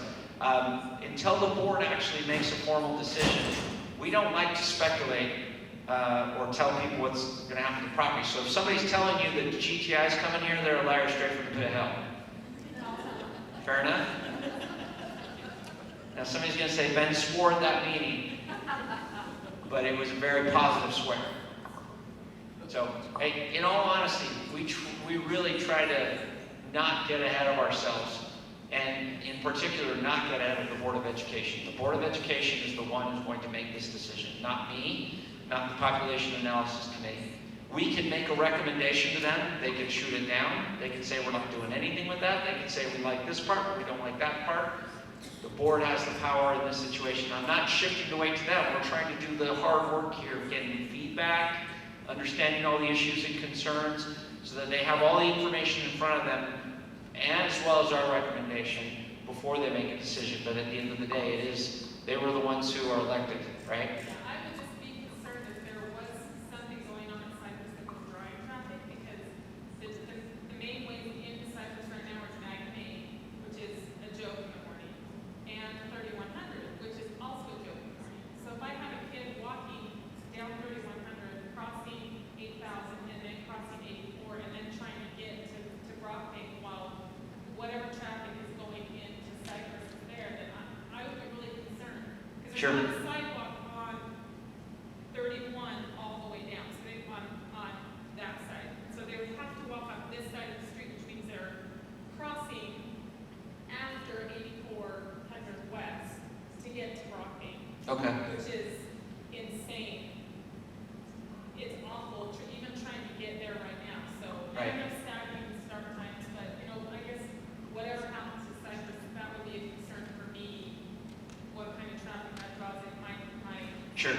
Until the board actually makes a formal decision, we don't like to speculate or tell people what's going to happen to the property. So if somebody's telling you that GTI is coming here, they're a liar straight from the pit of hell. Fair enough? Now somebody's going to say, Ben swore at that meeting, but it was a very positive swear. So, hey, in all honesty, we really try to not get ahead of ourselves, and in particular, not get ahead of the Board of Education. The Board of Education is the one who's going to make this decision, not me, not the Population Analysis Committee. We can make a recommendation to them. They can shoot it down. They can say we're not doing anything with that. They can say we like this part, but we don't like that part. The board has the power in this situation. I'm not shifting the weight to them. We're trying to do the hard work here of getting feedback, understanding all the issues and concerns, so that they have all the information in front of them, as well as our recommendation, before they make a decision. But at the end of the day, it is, they were the ones who are elected, right? Yeah, I would just be concerned if there was something going on in Cypress that was drawing traffic, because the main way into Cypress right now is Mag Main, which is a joke in the morning, and 3100, which is also a joke in the morning. So if I have a kid walking down 3100, crossing 8000, and then crossing 84, and then trying to get to Brockbank while whatever traffic is going into Cypress is there, then I would be really concerned. Because Sure. there's not a sidewalk on 31 all the way down, so they on that side. So they would have to walk on this side of the street, which means they're crossing after 8400 West to get to Brockbank, Okay. which is insane. It's awful, even trying to get there right now. So I Right. don't know staggering start times, but you know, I guess whatever happens to Cypress, that would be a concern for me. What kind of traffic that draws in my Sure.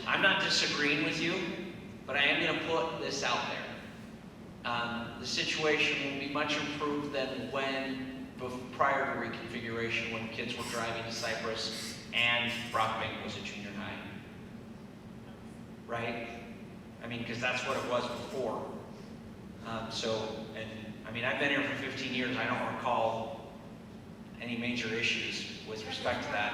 I'm not disagreeing with you, but I am going to put this out there. The situation will be much improved than prior to reconfiguration, when kids were driving to Cypress and Brockbank was a junior high. Right? I mean, because that's what it was before. I've been here for 15 years. I don't recall any major issues with respect to that.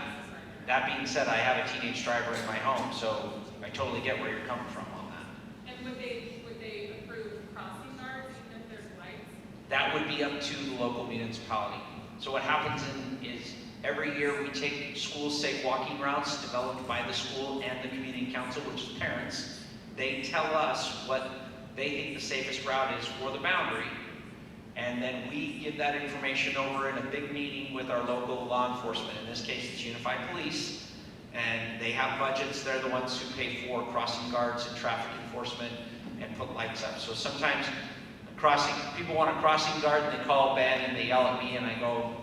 That being said, I have a teenage driver in my home, so I totally get where you're coming from on that. And would they approve crossing guards even if there's lights? That would be up to the local municipality. So what happens is every year we take school-safe walking routes developed by the school and the community council, which is parents. They tell us what they think the safest route is for the boundary, and then we give that information over in a big meeting with our local law enforcement. In this case, it's Unified Police, and they have budgets. They're the ones who pay for crossing guards and traffic enforcement and put lights up. So sometimes people want a crossing guard, and they call Ben and they yell at me, and I go,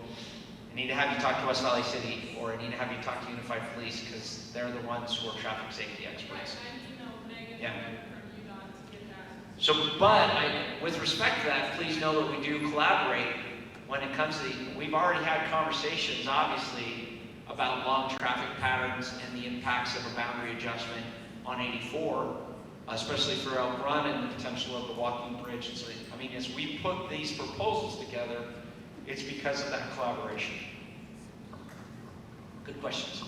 I need to have you talk to West Valley City, or I need to have you talk to Unified Police, because they're the ones who are traffic safety experts. I emailed Megan Yeah. from UDOT to get that. So, but with respect to that, please know that we do collaborate when it comes to we've already had conversations, obviously, about long traffic patterns and the impacts of a boundary adjustment on 84, especially for Elk Run and the potential of the walking bridge. And so, I mean, as we put these proposals together, it's because of that collaboration. Good questions.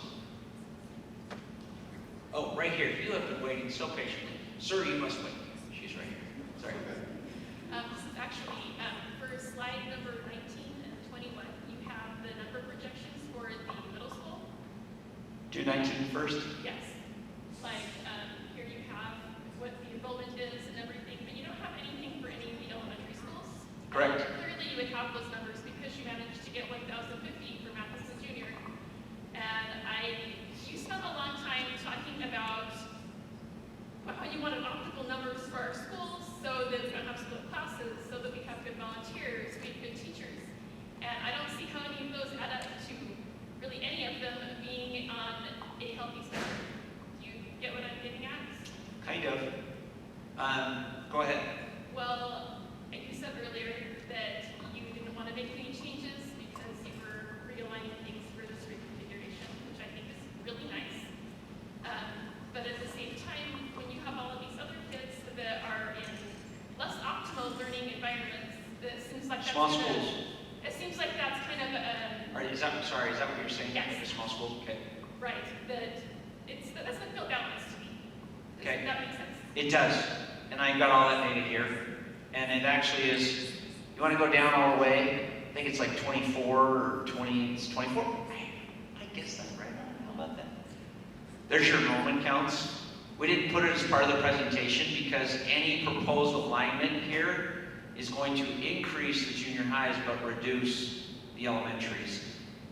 Oh, right here. You have been waiting so patiently. Sir, you must wait. She's right here. Sorry. This is actually, for slide number 19 and 21, you have the number projections for the middle school. Do 19 first. Yes. Like, here you have what the enrollment is and everything, but you don't have anything for any of the elementary schools. Correct. Clearly, you would have those numbers because you managed to get 1,050 for Matheson Junior. And you spent a long time talking about how you wanted optimal numbers for our schools so that we don't have split classes, so that we have good volunteers, we have good teachers. And I don't see how any of those add up to really any of them being on a healthy spectrum. Do you get what I'm getting at? Kind of. Go ahead. Well, like you said earlier, that you didn't want to make any changes because you were realigning things for this reconfiguration, which I think is really nice. But at the same time, when you have all of these other kids that are in less optimal learning environments, it seems like that's Small kind of, schools. it seems like that's kind of Is that what you're saying? Yes. The small schools? Okay. right. That that's not feel balanced to me. Okay. Does that make sense? It does. And I got all that data here. And it actually is, you want to go down all the way? I think it's like 24 or 20, it's 24. I guess that's right. How about that? There's your enrollment counts. We didn't put it as part of the presentation because any proposed alignment here is going to increase the junior highs but reduce the elementaries.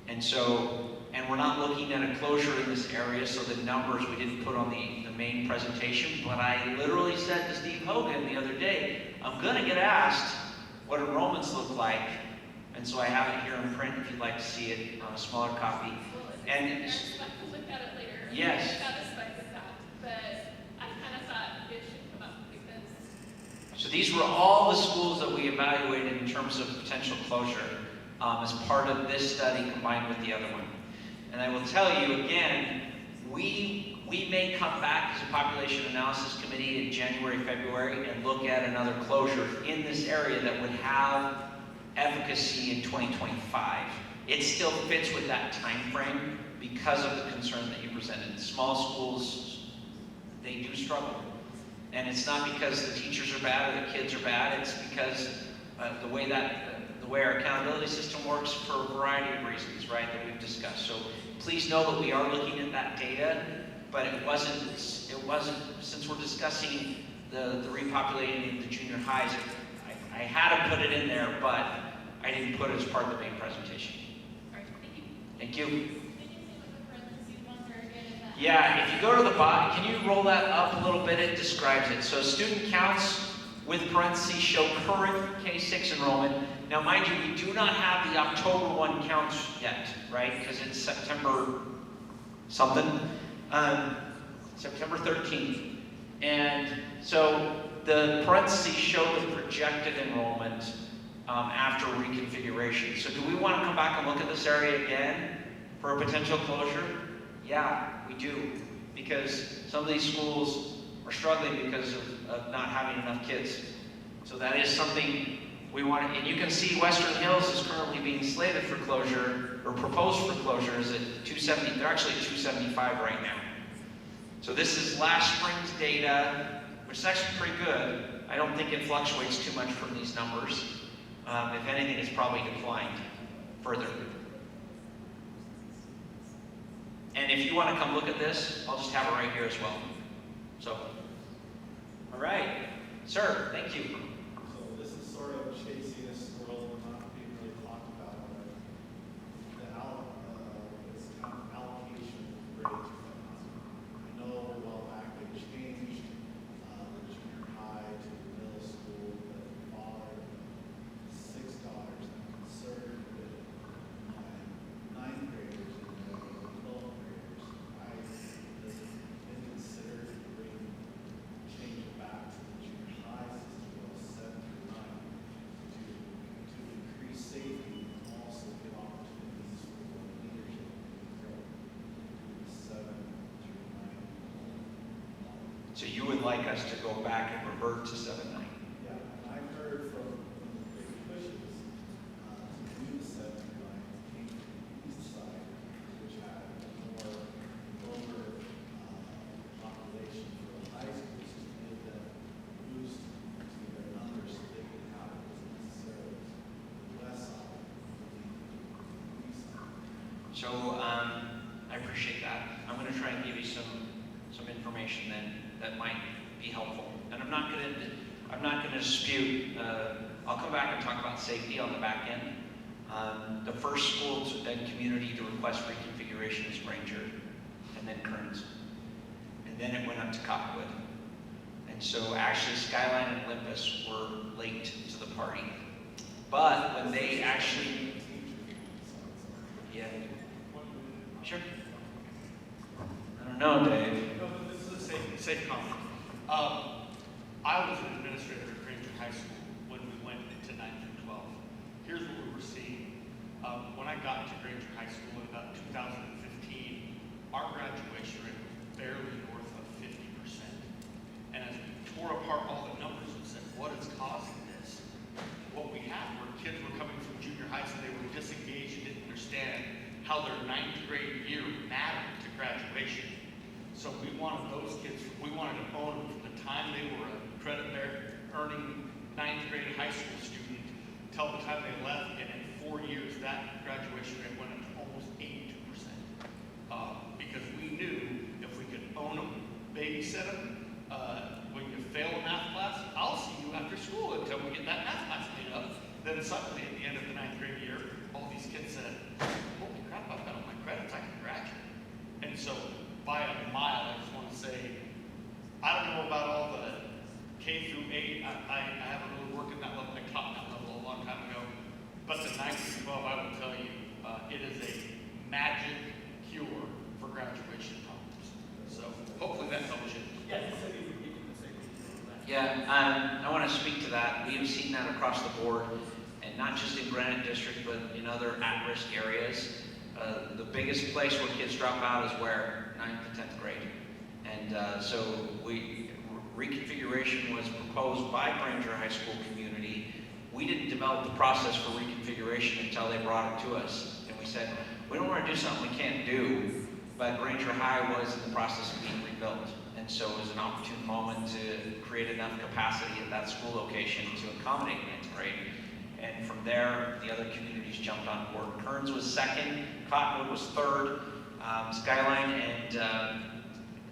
And so, and we're not looking at a closure in this area, so the numbers we didn't put on the main presentation, but I literally said to Steve Hogan the other day, I'm gonna get asked what enrollments look like, and so I have it here in print if you'd like to see it on a smaller copy. Well, And I can look at it later. Yes. I'm satisfied with that, but I kind of thought it should come up because so these were all the schools that we evaluated in terms of potential closure as part of this study combined with the other one. And I will tell you again, we may come back as a population analysis committee in January, February and look at another closure in this area that would have efficacy in 2025. It still fits with that time frame because of the concern that you presented. Small schools, they do struggle. And it's not because the teachers are bad or the kids are bad, it's because the way our accountability system works for a variety of reasons, right, that we've discussed. So please know that we are looking at that data, but it wasn't, since we're discussing the repopulating of the junior highs, I had to put it in there, but I didn't put it as part of the main presentation. all right, thank you. Thank you. Can you see what the parentheses ones are again? Is that- Yeah, if you go to the bottom, can you roll that up a little bit? It describes it. So student counts with parentheses show current K-6 enrollment. Now, mind you, we do not have the October 1 counts yet, right? Because it's September something, September 13th. And so the parentheses show the projected enrollment after reconfiguration. So do we want to come back and look at this area again for a potential closure? Yeah, we do. Because some of these schools are struggling because of not having enough kids. So that is something we want to, and you can see Western Hills is currently being slated for closure, or proposed for closure is at 270, they're actually at 275 right now. So this is last spring's data, which is actually pretty good. I don't think it fluctuates too much from these numbers. If anything, it's probably declined further. And if you want to come look at this, I'll just have it right here as well. So, all right. Sir, thank you. So this is sort of chasing a squirrel and not being really talked about, but this kind of allocation of grades. I know a while back they changed the junior high to the middle school, but father $6. I'm concerned with my 9th graders and the 12th graders. Does it been considered to bring change it back to the junior high system of 7 through 9 to So you would like us to go back and revert to 7-9? Yeah, and I've heard from the big pushes, to do the 7 line came from the east side, which had a more lower, population for the high schools to give them a boost to their numbers so they could have it necessarily less on the east side. So I appreciate that. I'm going to try and give you some information then that might be helpful. And I'm not going to dispute. I'll come back and talk about safety on the back end. The first school and community to request reconfiguration is Ranger, and then Kearns, and then it went up to Cottonwood. And so actually Skyline and Olympus were late to the party. But when they actually, yeah, sure. I don't know, Dave. No, but this is a safe comment. I was an administrator at Granger High School when we went into 9 through 12. Here's what we were seeing. When I got to Granger High School in about 2015, our graduation rate was barely north of 50%. And as we tore apart all the numbers and said, what is causing this? What we had were kids were coming from junior high school, they were disengaged and didn't understand how their 9th grade year mattered to graduation. So we wanted those kids, we wanted to own them from the time they were a credit earning 9th grade high school student till the time they left, and in 4 years that graduation rate went up to almost 82%. Because we knew if we could own them, babysit them, when you fail a math class, I'll see you after school until we get that math class made up. Then suddenly at the end of the 9th grade year, all these kids said, holy crap, I've got all my credits, I can graduate. And so by a mile, I just want to say, I don't know about all the K through 8. I haven't really worked in that level. I taught that level a long time ago. But the 9 through 12, I will tell you, it is a magic cure for graduation problems. So hopefully that helps you. Yeah, I want to speak to that. We have seen that across the board, and not just in Granite District, but in other at-risk areas. The biggest place where kids drop out is where? 9th to 10th grade. And so reconfiguration was proposed by Granger High School community. We didn't develop the process for reconfiguration until they brought it to us. And we said, we don't want to do something we can't do, but Granger High was in the process of being rebuilt. And so it was an opportune moment to create enough capacity at that school location to accommodate 9th grade. And from there, the other communities jumped on board. Kearns was second, Cottonwood was third, Skyline and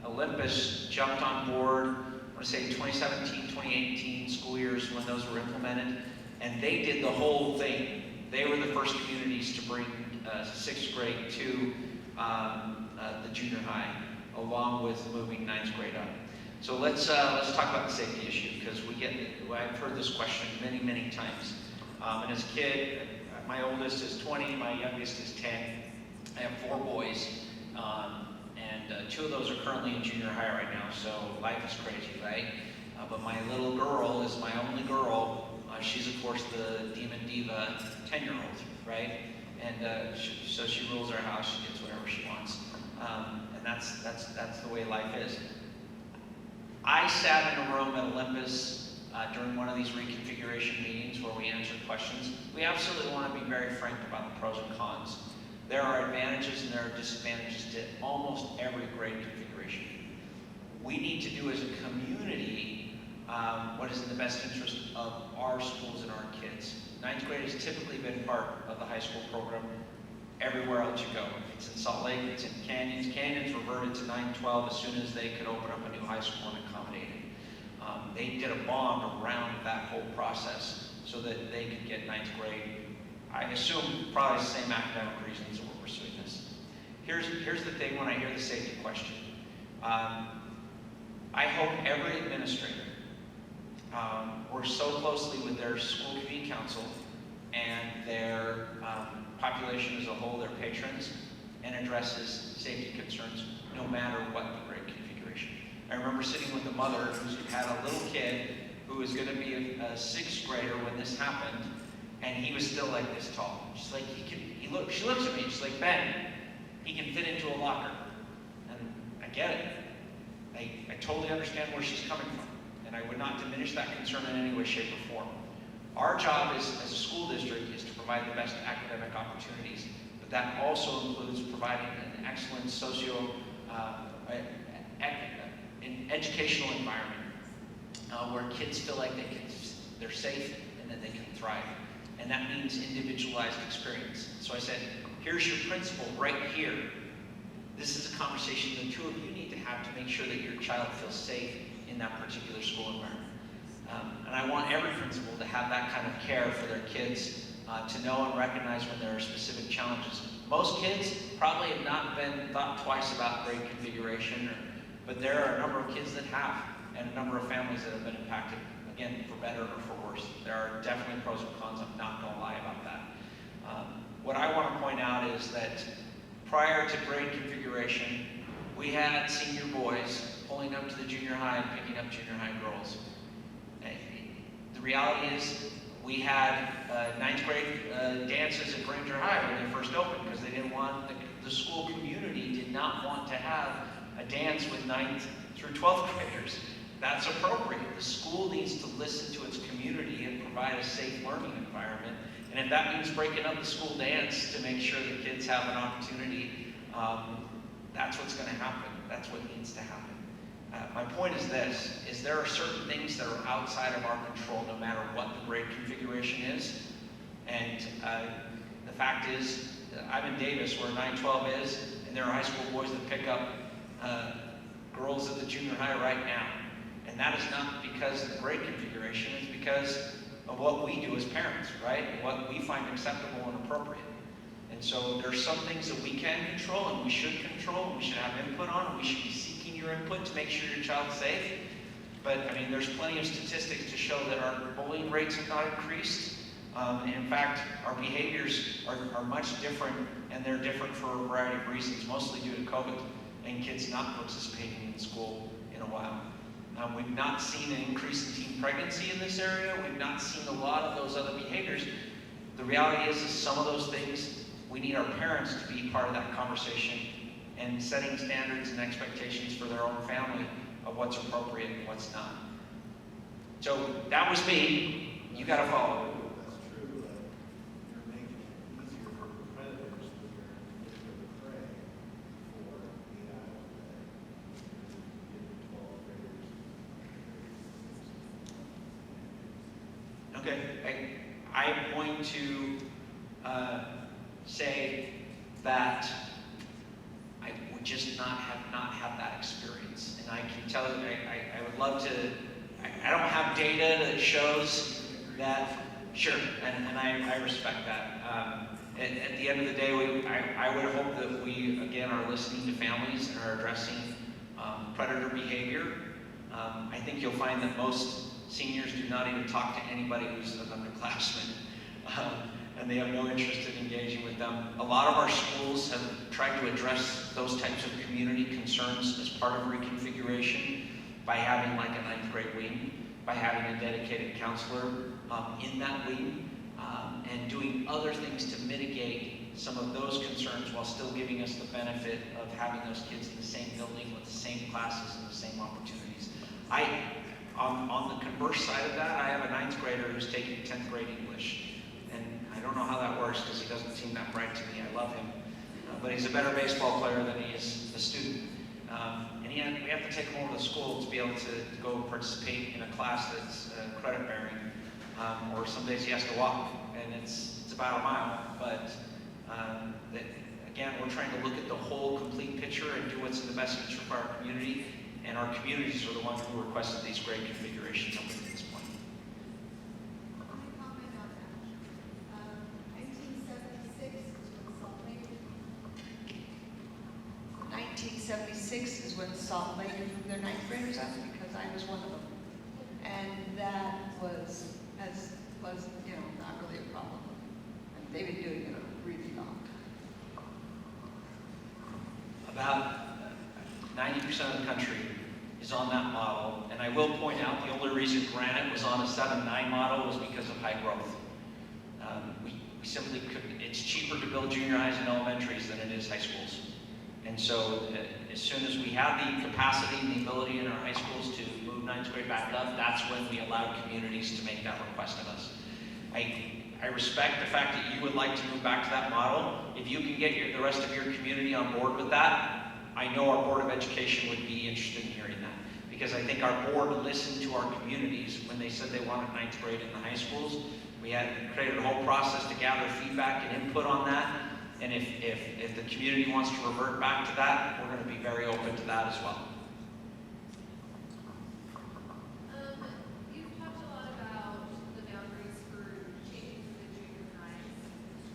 Olympus jumped on board, I want to say 2017, 2018 school years when those were implemented. And they did the whole thing. They were the first communities to bring 6th grade to the junior high, along with moving 9th grade up. So let's talk about the safety issue, because I've heard this question many, many times. And as a kid, my oldest is 20, my youngest is 10. I have 4 boys, and 2 of those are currently in junior high right now, so life is crazy, right? But my little girl is my only girl. She's, of course, the demon diva 10-year-old, right? And so she rules our house, she gets whatever she wants. And that's the way life is. I sat in a room at Olympus during one of these reconfiguration meetings where we answered questions. We absolutely want to be very frank about the pros and cons. There are advantages and there are disadvantages to almost every grade configuration. We need to do as a community what is in the best interest of our schools and our kids. 9th grade has typically been part of the high school program everywhere else you go. It's in Salt Lake, it's in Canyons. Canyons reverted to 9-12 as soon as they could open up a new high school and accommodate it. They did a bond around that whole process so that they could get 9th grade. I assume probably the same academic reasons that we're pursuing this. Here's the thing when I hear the safety question. I hope every administrator works so closely with their school community council and their population as a whole, their patrons, and addresses safety concerns no matter what the grade configuration. I remember sitting with a mother who had a little kid who was going to be a 6th grader when this happened, and he was still like this tall. She's like, she looks at me, she's like, Ben, he can fit into a locker. And I get it. I totally understand where she's coming from, and I would not diminish that concern in any way, shape, or form. Our job as a school district is to provide the best academic opportunities, but that also includes providing an excellent an educational environment where kids feel like they're safe and that they can thrive. And that means individualized experience. So I said, here's your principal right here. This is a conversation the two of you need to have to make sure that your child feels safe in that particular school environment. And I want every principal to have that kind of care for their kids, to know and recognize when there are specific challenges. Most kids probably have not been thought twice about grade configuration, but there are a number of kids that have, and a number of families that have been impacted, again, for better or for worse. There are definitely pros and cons, I'm not going to lie about that. What I want to point out is that prior to grade configuration, we had senior boys pulling up to the junior high and picking up junior high girls. The reality is, we had ninth grade dances at Granger High when they first opened because they didn't want, the school community did not want to have a dance with 9th through 12th graders. That's appropriate. The school needs to listen to its community and provide a safe learning environment. And if that means breaking up the school dance to make sure the kids have an opportunity, that's what's going to happen. That's what needs to happen. My point is this, is there are certain things that are outside of our control no matter what the grade configuration is. And the fact is, I'm in Davis where 912 is, and there are high school boys that pick up girls at the junior high right now. And that is not because of the grade configuration, it's because of what we do as parents, right? And what we find acceptable and appropriate. And so there's some things that we can control and we should control and we should have input on, and we should be seeking your input to make sure your child's safe. But I mean, there's plenty of statistics to show that our bullying rates have not increased. In fact, our behaviors are much different, and they're different for a variety of reasons, mostly due to COVID and kids not participating in school in a while. We've not seen an increase in teen pregnancy in this area. We've not seen a lot of those other behaviors. The reality is some of those things, we need our parents to be part of that conversation and setting standards and expectations for their own family of what's appropriate and what's not. So that was me. You got to follow. That's true, but you're making it easier for predators that are looking to prey for 8 hours a day. Giving 12 graders. Okay, I'm going to say that I would just not have that experience. And I can tell you, I would love to, I don't have data that shows that, sure, and I respect that. At the end of the day, I would hope that we, again, are listening to families and are addressing predator behavior. I think you'll find that most seniors do not even talk to anybody who's an underclassman. And they have no interest in engaging with them. A lot of our schools have tried to address those types of community concerns as part of reconfiguration by having like a 9th grade wing, by having a dedicated counselor in that wing, and doing other things to mitigate some of those concerns while still giving us the benefit of having those kids in the same building with the same classes and the same opportunities. On the converse side of that, I have a 9th grader who's taking 10th grade English. And I don't know how that works because he doesn't seem that bright to me. I love him. But he's a better baseball player than he is a student. And we have to take him over to school to be able to go participate in a class that's credit bearing. Or some days he has to walk, and it's about a mile. But again, we're trying to look at the whole complete picture and do what's in the best interest of our community. And our communities are the ones who requested these grade configurations up to this point. Let me comment on that. 1976 is when Salt Lake moved their 9th graders up, because I was one of them. And that was not really a problem. And they've been doing it a really long time. About 90% of the country is on that model, and I will point out the only reason Granite was on a 7-9 model was because of high growth. We simply couldn't, it's cheaper to build junior highs and elementaries than it is high schools. And so as soon as we have the capacity and the ability in our high schools to move ninth grade back up, that's when we allow communities to make that request of us. I respect the fact that you would like to move back to that model. If you can get the rest of your community on board with that, I know our Board of Education would be interested in hearing that. Because I think our board listened to our communities when they said they wanted ninth grade in the high schools. We had created a whole process to gather feedback and input on that. And if the community wants to revert back to that, we're going to be very open to that as well. You've talked a lot about the boundaries for changing for the junior highs.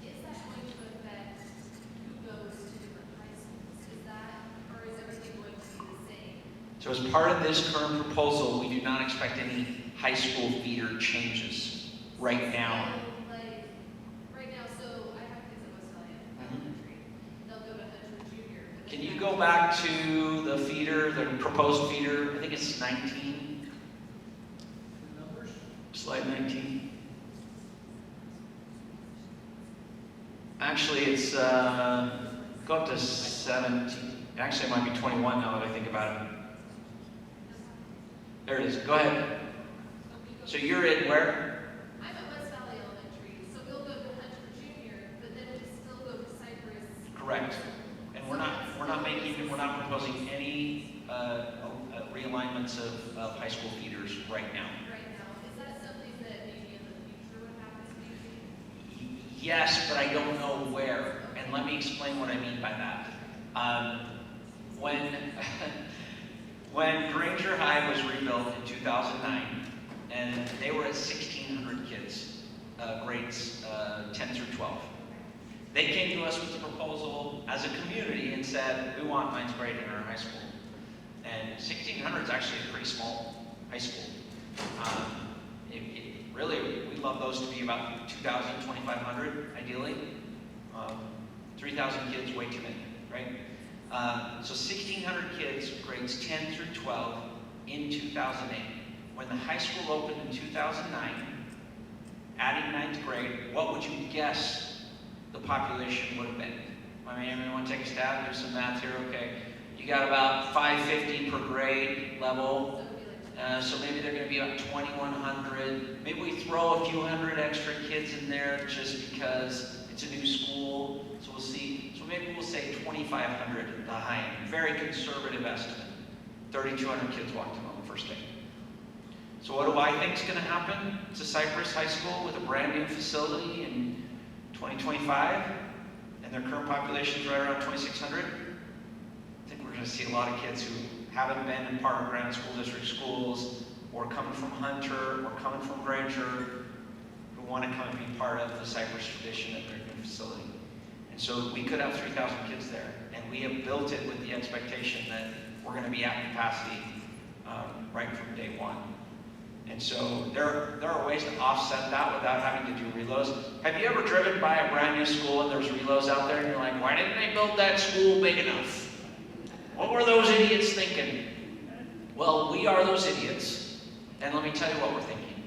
Is that going to affect who goes to different high schools? Is that, or is everything going to be the same? So as part of this current proposal, we do not expect any high school feeder changes right now. So, like, right now, so I have kids at Westphalia Elementary. They'll go to Hunter Junior. but Can then you after go back to the feeder, the proposed feeder? I think it's 19. Numbers? Slide 19. Actually, it's go up to 17. Actually, it might be 21 now that I think about it. There it is. Go ahead. So you're in where? I'm at West Valley Elementary, so we'll go to Hunter Junior, but then we still go to Cypress. Correct. And we're not proposing any realignments of high school feeders right now. Right now, is that something that maybe in the future would happen to you? Yes, but I don't know where. And let me explain what I mean by that. When Granger High was rebuilt in 2009, and they were at 1,600 kids, grades 10 through 12. They came to us with a proposal as a community and said, we want ninth grade in our high school. And 1,600 is actually a pretty small high school. Really, we love those to be about 2,000, 2,500, ideally. 3,000 kids, way too many, right? So 1,600 kids, grades 10 through 12, in 2008. When the high school opened in 2009, adding ninth grade, what would you guess the population would have been? I mean, anyone take a stab, do some math here? Okay. You got about 550 per grade level. So maybe they're going to be about 2,100. Maybe we throw a few hundred extra kids in there just because it's a new school. So we'll see. So maybe we'll say 2,500 at the high end. Very conservative estimate. 3,200 kids walked in on the first day. So what do I think is going to happen to Cypress High School with a brand new facility in 2025? And their current population is right around 2,600? I think we're going to see a lot of kids who haven't been in Parker Grant School District schools, or coming from Hunter, or coming from Granger, who want to come and be part of the Cypress tradition at their new facility. And so we could have 3,000 kids there, and we have built it with the expectation that we're going to be at capacity right from day one. And so there are ways to offset that without having to do reloads. Have you ever driven by a brand new school and there's reloads out there and you're like, why didn't they build that school big enough? What were those idiots thinking? Well, we are those idiots. And let me tell you what we're thinking.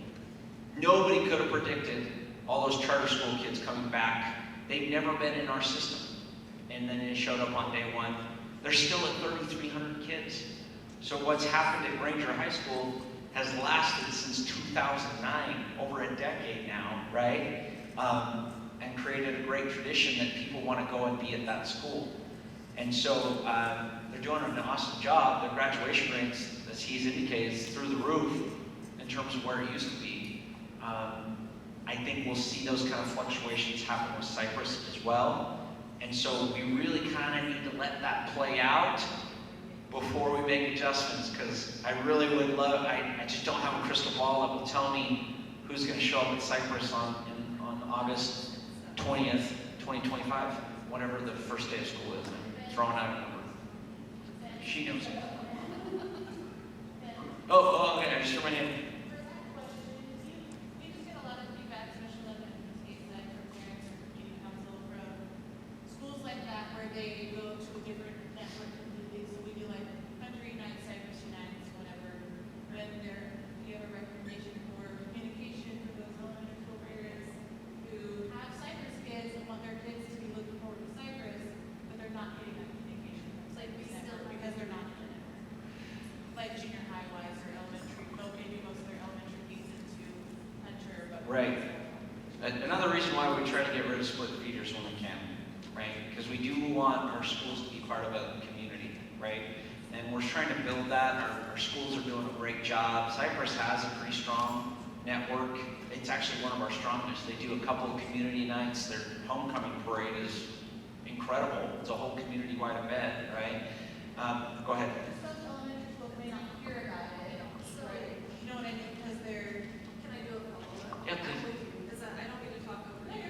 Nobody could have predicted all those charter school kids coming back. They've never been in our system. And then they showed up on day one. They're still at 3,300 kids. So what's happened at Granger High School has lasted since 2009, over a decade now, right? And created a great tradition that people want to go and be at that school. And so they're doing an awesome job. Their graduation rates, as he's indicated, is through the roof in terms of where it used to be. I think we'll see those kind of fluctuations happen with Cypress as well. And so we really kind of need to let that play out before we make adjustments, because I really would love, I just don't have a crystal ball that will tell me who's going to show up at Cypress on August 20th, 2025, whenever the first day of school is. I'm throwing out a number. She knows it. Oh, okay, I just threw my name. We just get a lot of feedback, especially on the state side from parents or community council from schools like that where they go to a different network completely. So we do like Country United, Cypress United, whatever. When you have a recommendation for communication for those elementary school parents who have Cypress kids and want their kids to be looking forward to Cypress, but they're not getting that communication from Right. Another reason why we try to get rid of split feeders when we can, right? Because we do want our schools to be part of a community, right? And we're trying to build that. Our schools are doing a great job. Cypress has a pretty strong network. It's actually one of our strongest. They do a couple of community nights. Their homecoming parade is incredible. It's a whole community-wide event, right? Go ahead. Some elementary schools may not hear about it, so, you know what I mean, because they're, can I do a follow-up? Yeah, please. Because I don't get to talk over you.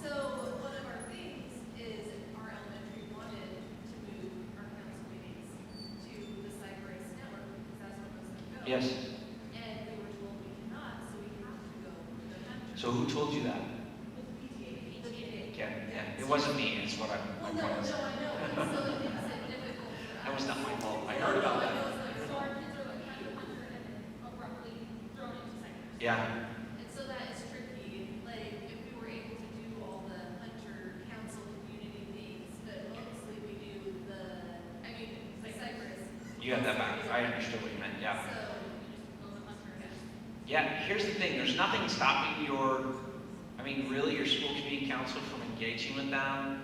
So one of our things is our elementary wanted to move our council meetings to the Cypress network, because that's where most of them go. Yes. And we were told we cannot, so we have to go to the Hunter. So who told you that? PTA. The PTA. Yeah. It wasn't me. It's what my Well, no, point is. I know, but so it makes it difficult for us. That was not my fault. I heard about that. So our kids are like kind of Hunter and then abruptly thrown into Cypress. Yeah. And so that is tricky, like, if we were able to do all the Hunter Council community things, but mostly we do the Cypress. You got that back. I understood what you meant. Yeah. So, we just build a Hunter again. Yeah, here's the thing, there's nothing stopping really your school community council from engaging with them,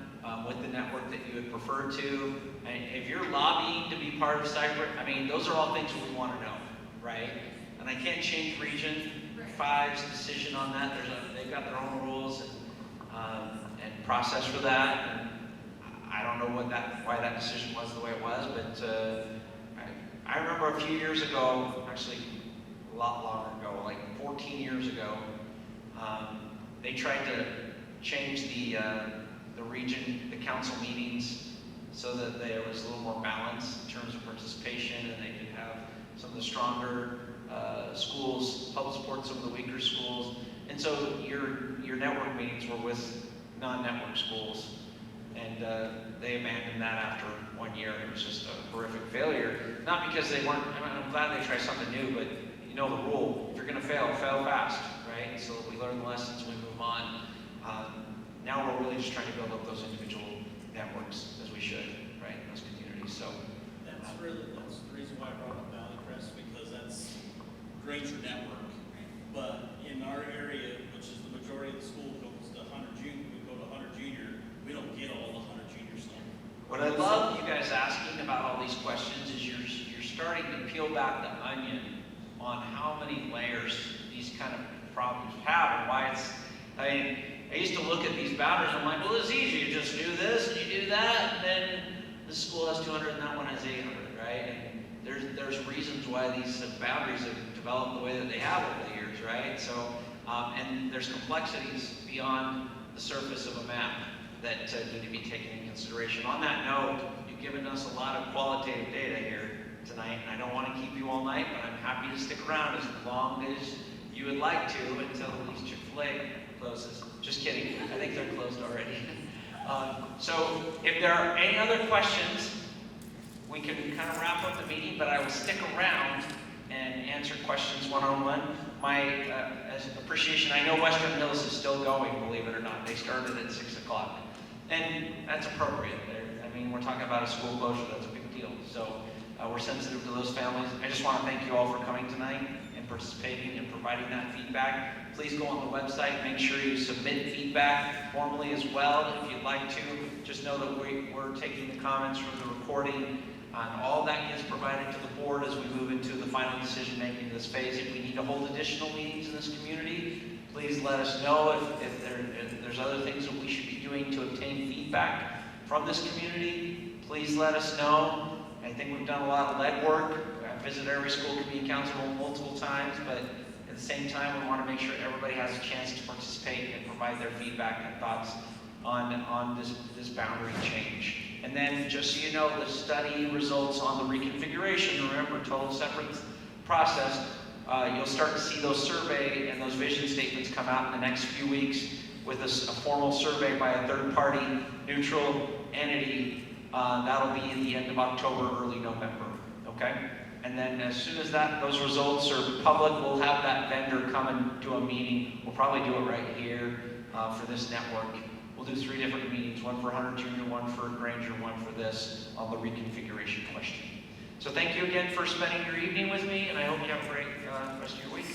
with the network that you would prefer to. And if you're lobbying to be part of Cypress, those are all things we want to know, right? And I can't change Region 5's decision on that. They've got their own rules and process for that. And I don't know why that decision was the way it was, but I remember a few years ago, actually a lot longer ago, like 14 years ago, they tried to change the council meetings so that there was a little more balance in terms of participation, and they could have some of the stronger schools help support some of the weaker schools. And so your network meetings were with non-network schools, and they abandoned that after 1 year. It was just a horrific failure. Not because they weren't, I'm glad they tried something new, but you know the rule. If you're going to fail fast, right? So we learn the lessons, we move on. Now we're really just trying to build up those individual networks as we should, right, in those communities. So That's the reason why I brought up Valley Crest, because that's Granger Network. But in our area, which is the majority of the school goes to Hunter Junior, we go to Hunter Junior, we don't get all the Hunter Junior stuff. what I love you guys asking about all these questions is you're starting to peel back the onion on how many layers these kind of problems have and why it's, I used to look at these boundaries and I'm like, well, it's easy. You just do this and you do that, and then this school has 200 and that one has 800, right? And there's reasons why these boundaries have developed the way that they have over the years, right? So, and there's complexities beyond the surface of a map that need to be taken into consideration. On that note, you've given us a lot of qualitative data here tonight, and I don't want to keep you all night, but I'm happy to stick around as long as you would like to until at least Chick-fil-A closes. Just kidding, I think they're closed already. So if there are any other questions, we can kind of wrap up the meeting, but I will stick around and answer questions one-on-one. My as appreciation, I know Western Hills is still going, believe it or not. They started at 6 o'clock. And that's appropriate. We're talking about a school closure, that's a big deal. So we're sensitive to those families. I just want to thank you all for coming tonight and participating and providing that feedback. Please go on the website, make sure you submit feedback formally as well if you'd like to. Just know that we're taking the comments from the recording. All that gets provided to the board as we move into the final decision making in this phase. If we need to hold additional meetings in this community, please let us know if there's other things that we should be doing to obtain feedback from this community. Please let us know. I think we've done a lot of legwork. I've visited every school community council multiple times, but at the same time, we want to make sure everybody has a chance to participate and provide their feedback and thoughts on this boundary change. And then, just so you know, the study results on the reconfiguration, remember, total separate process, you'll start to see those survey and those vision statements come out in the next few weeks with a formal survey by a third-party neutral entity. That'll be at the end of October, early November, okay? And then as soon as those results are public, we'll have that vendor come and do a meeting. We'll probably do it right here for this network. We'll do 3 different meetings, one for Hunter Junior, one for Granger, one for this on the reconfiguration question. So thank you again for spending your evening with me, and I hope you have a great rest of your week.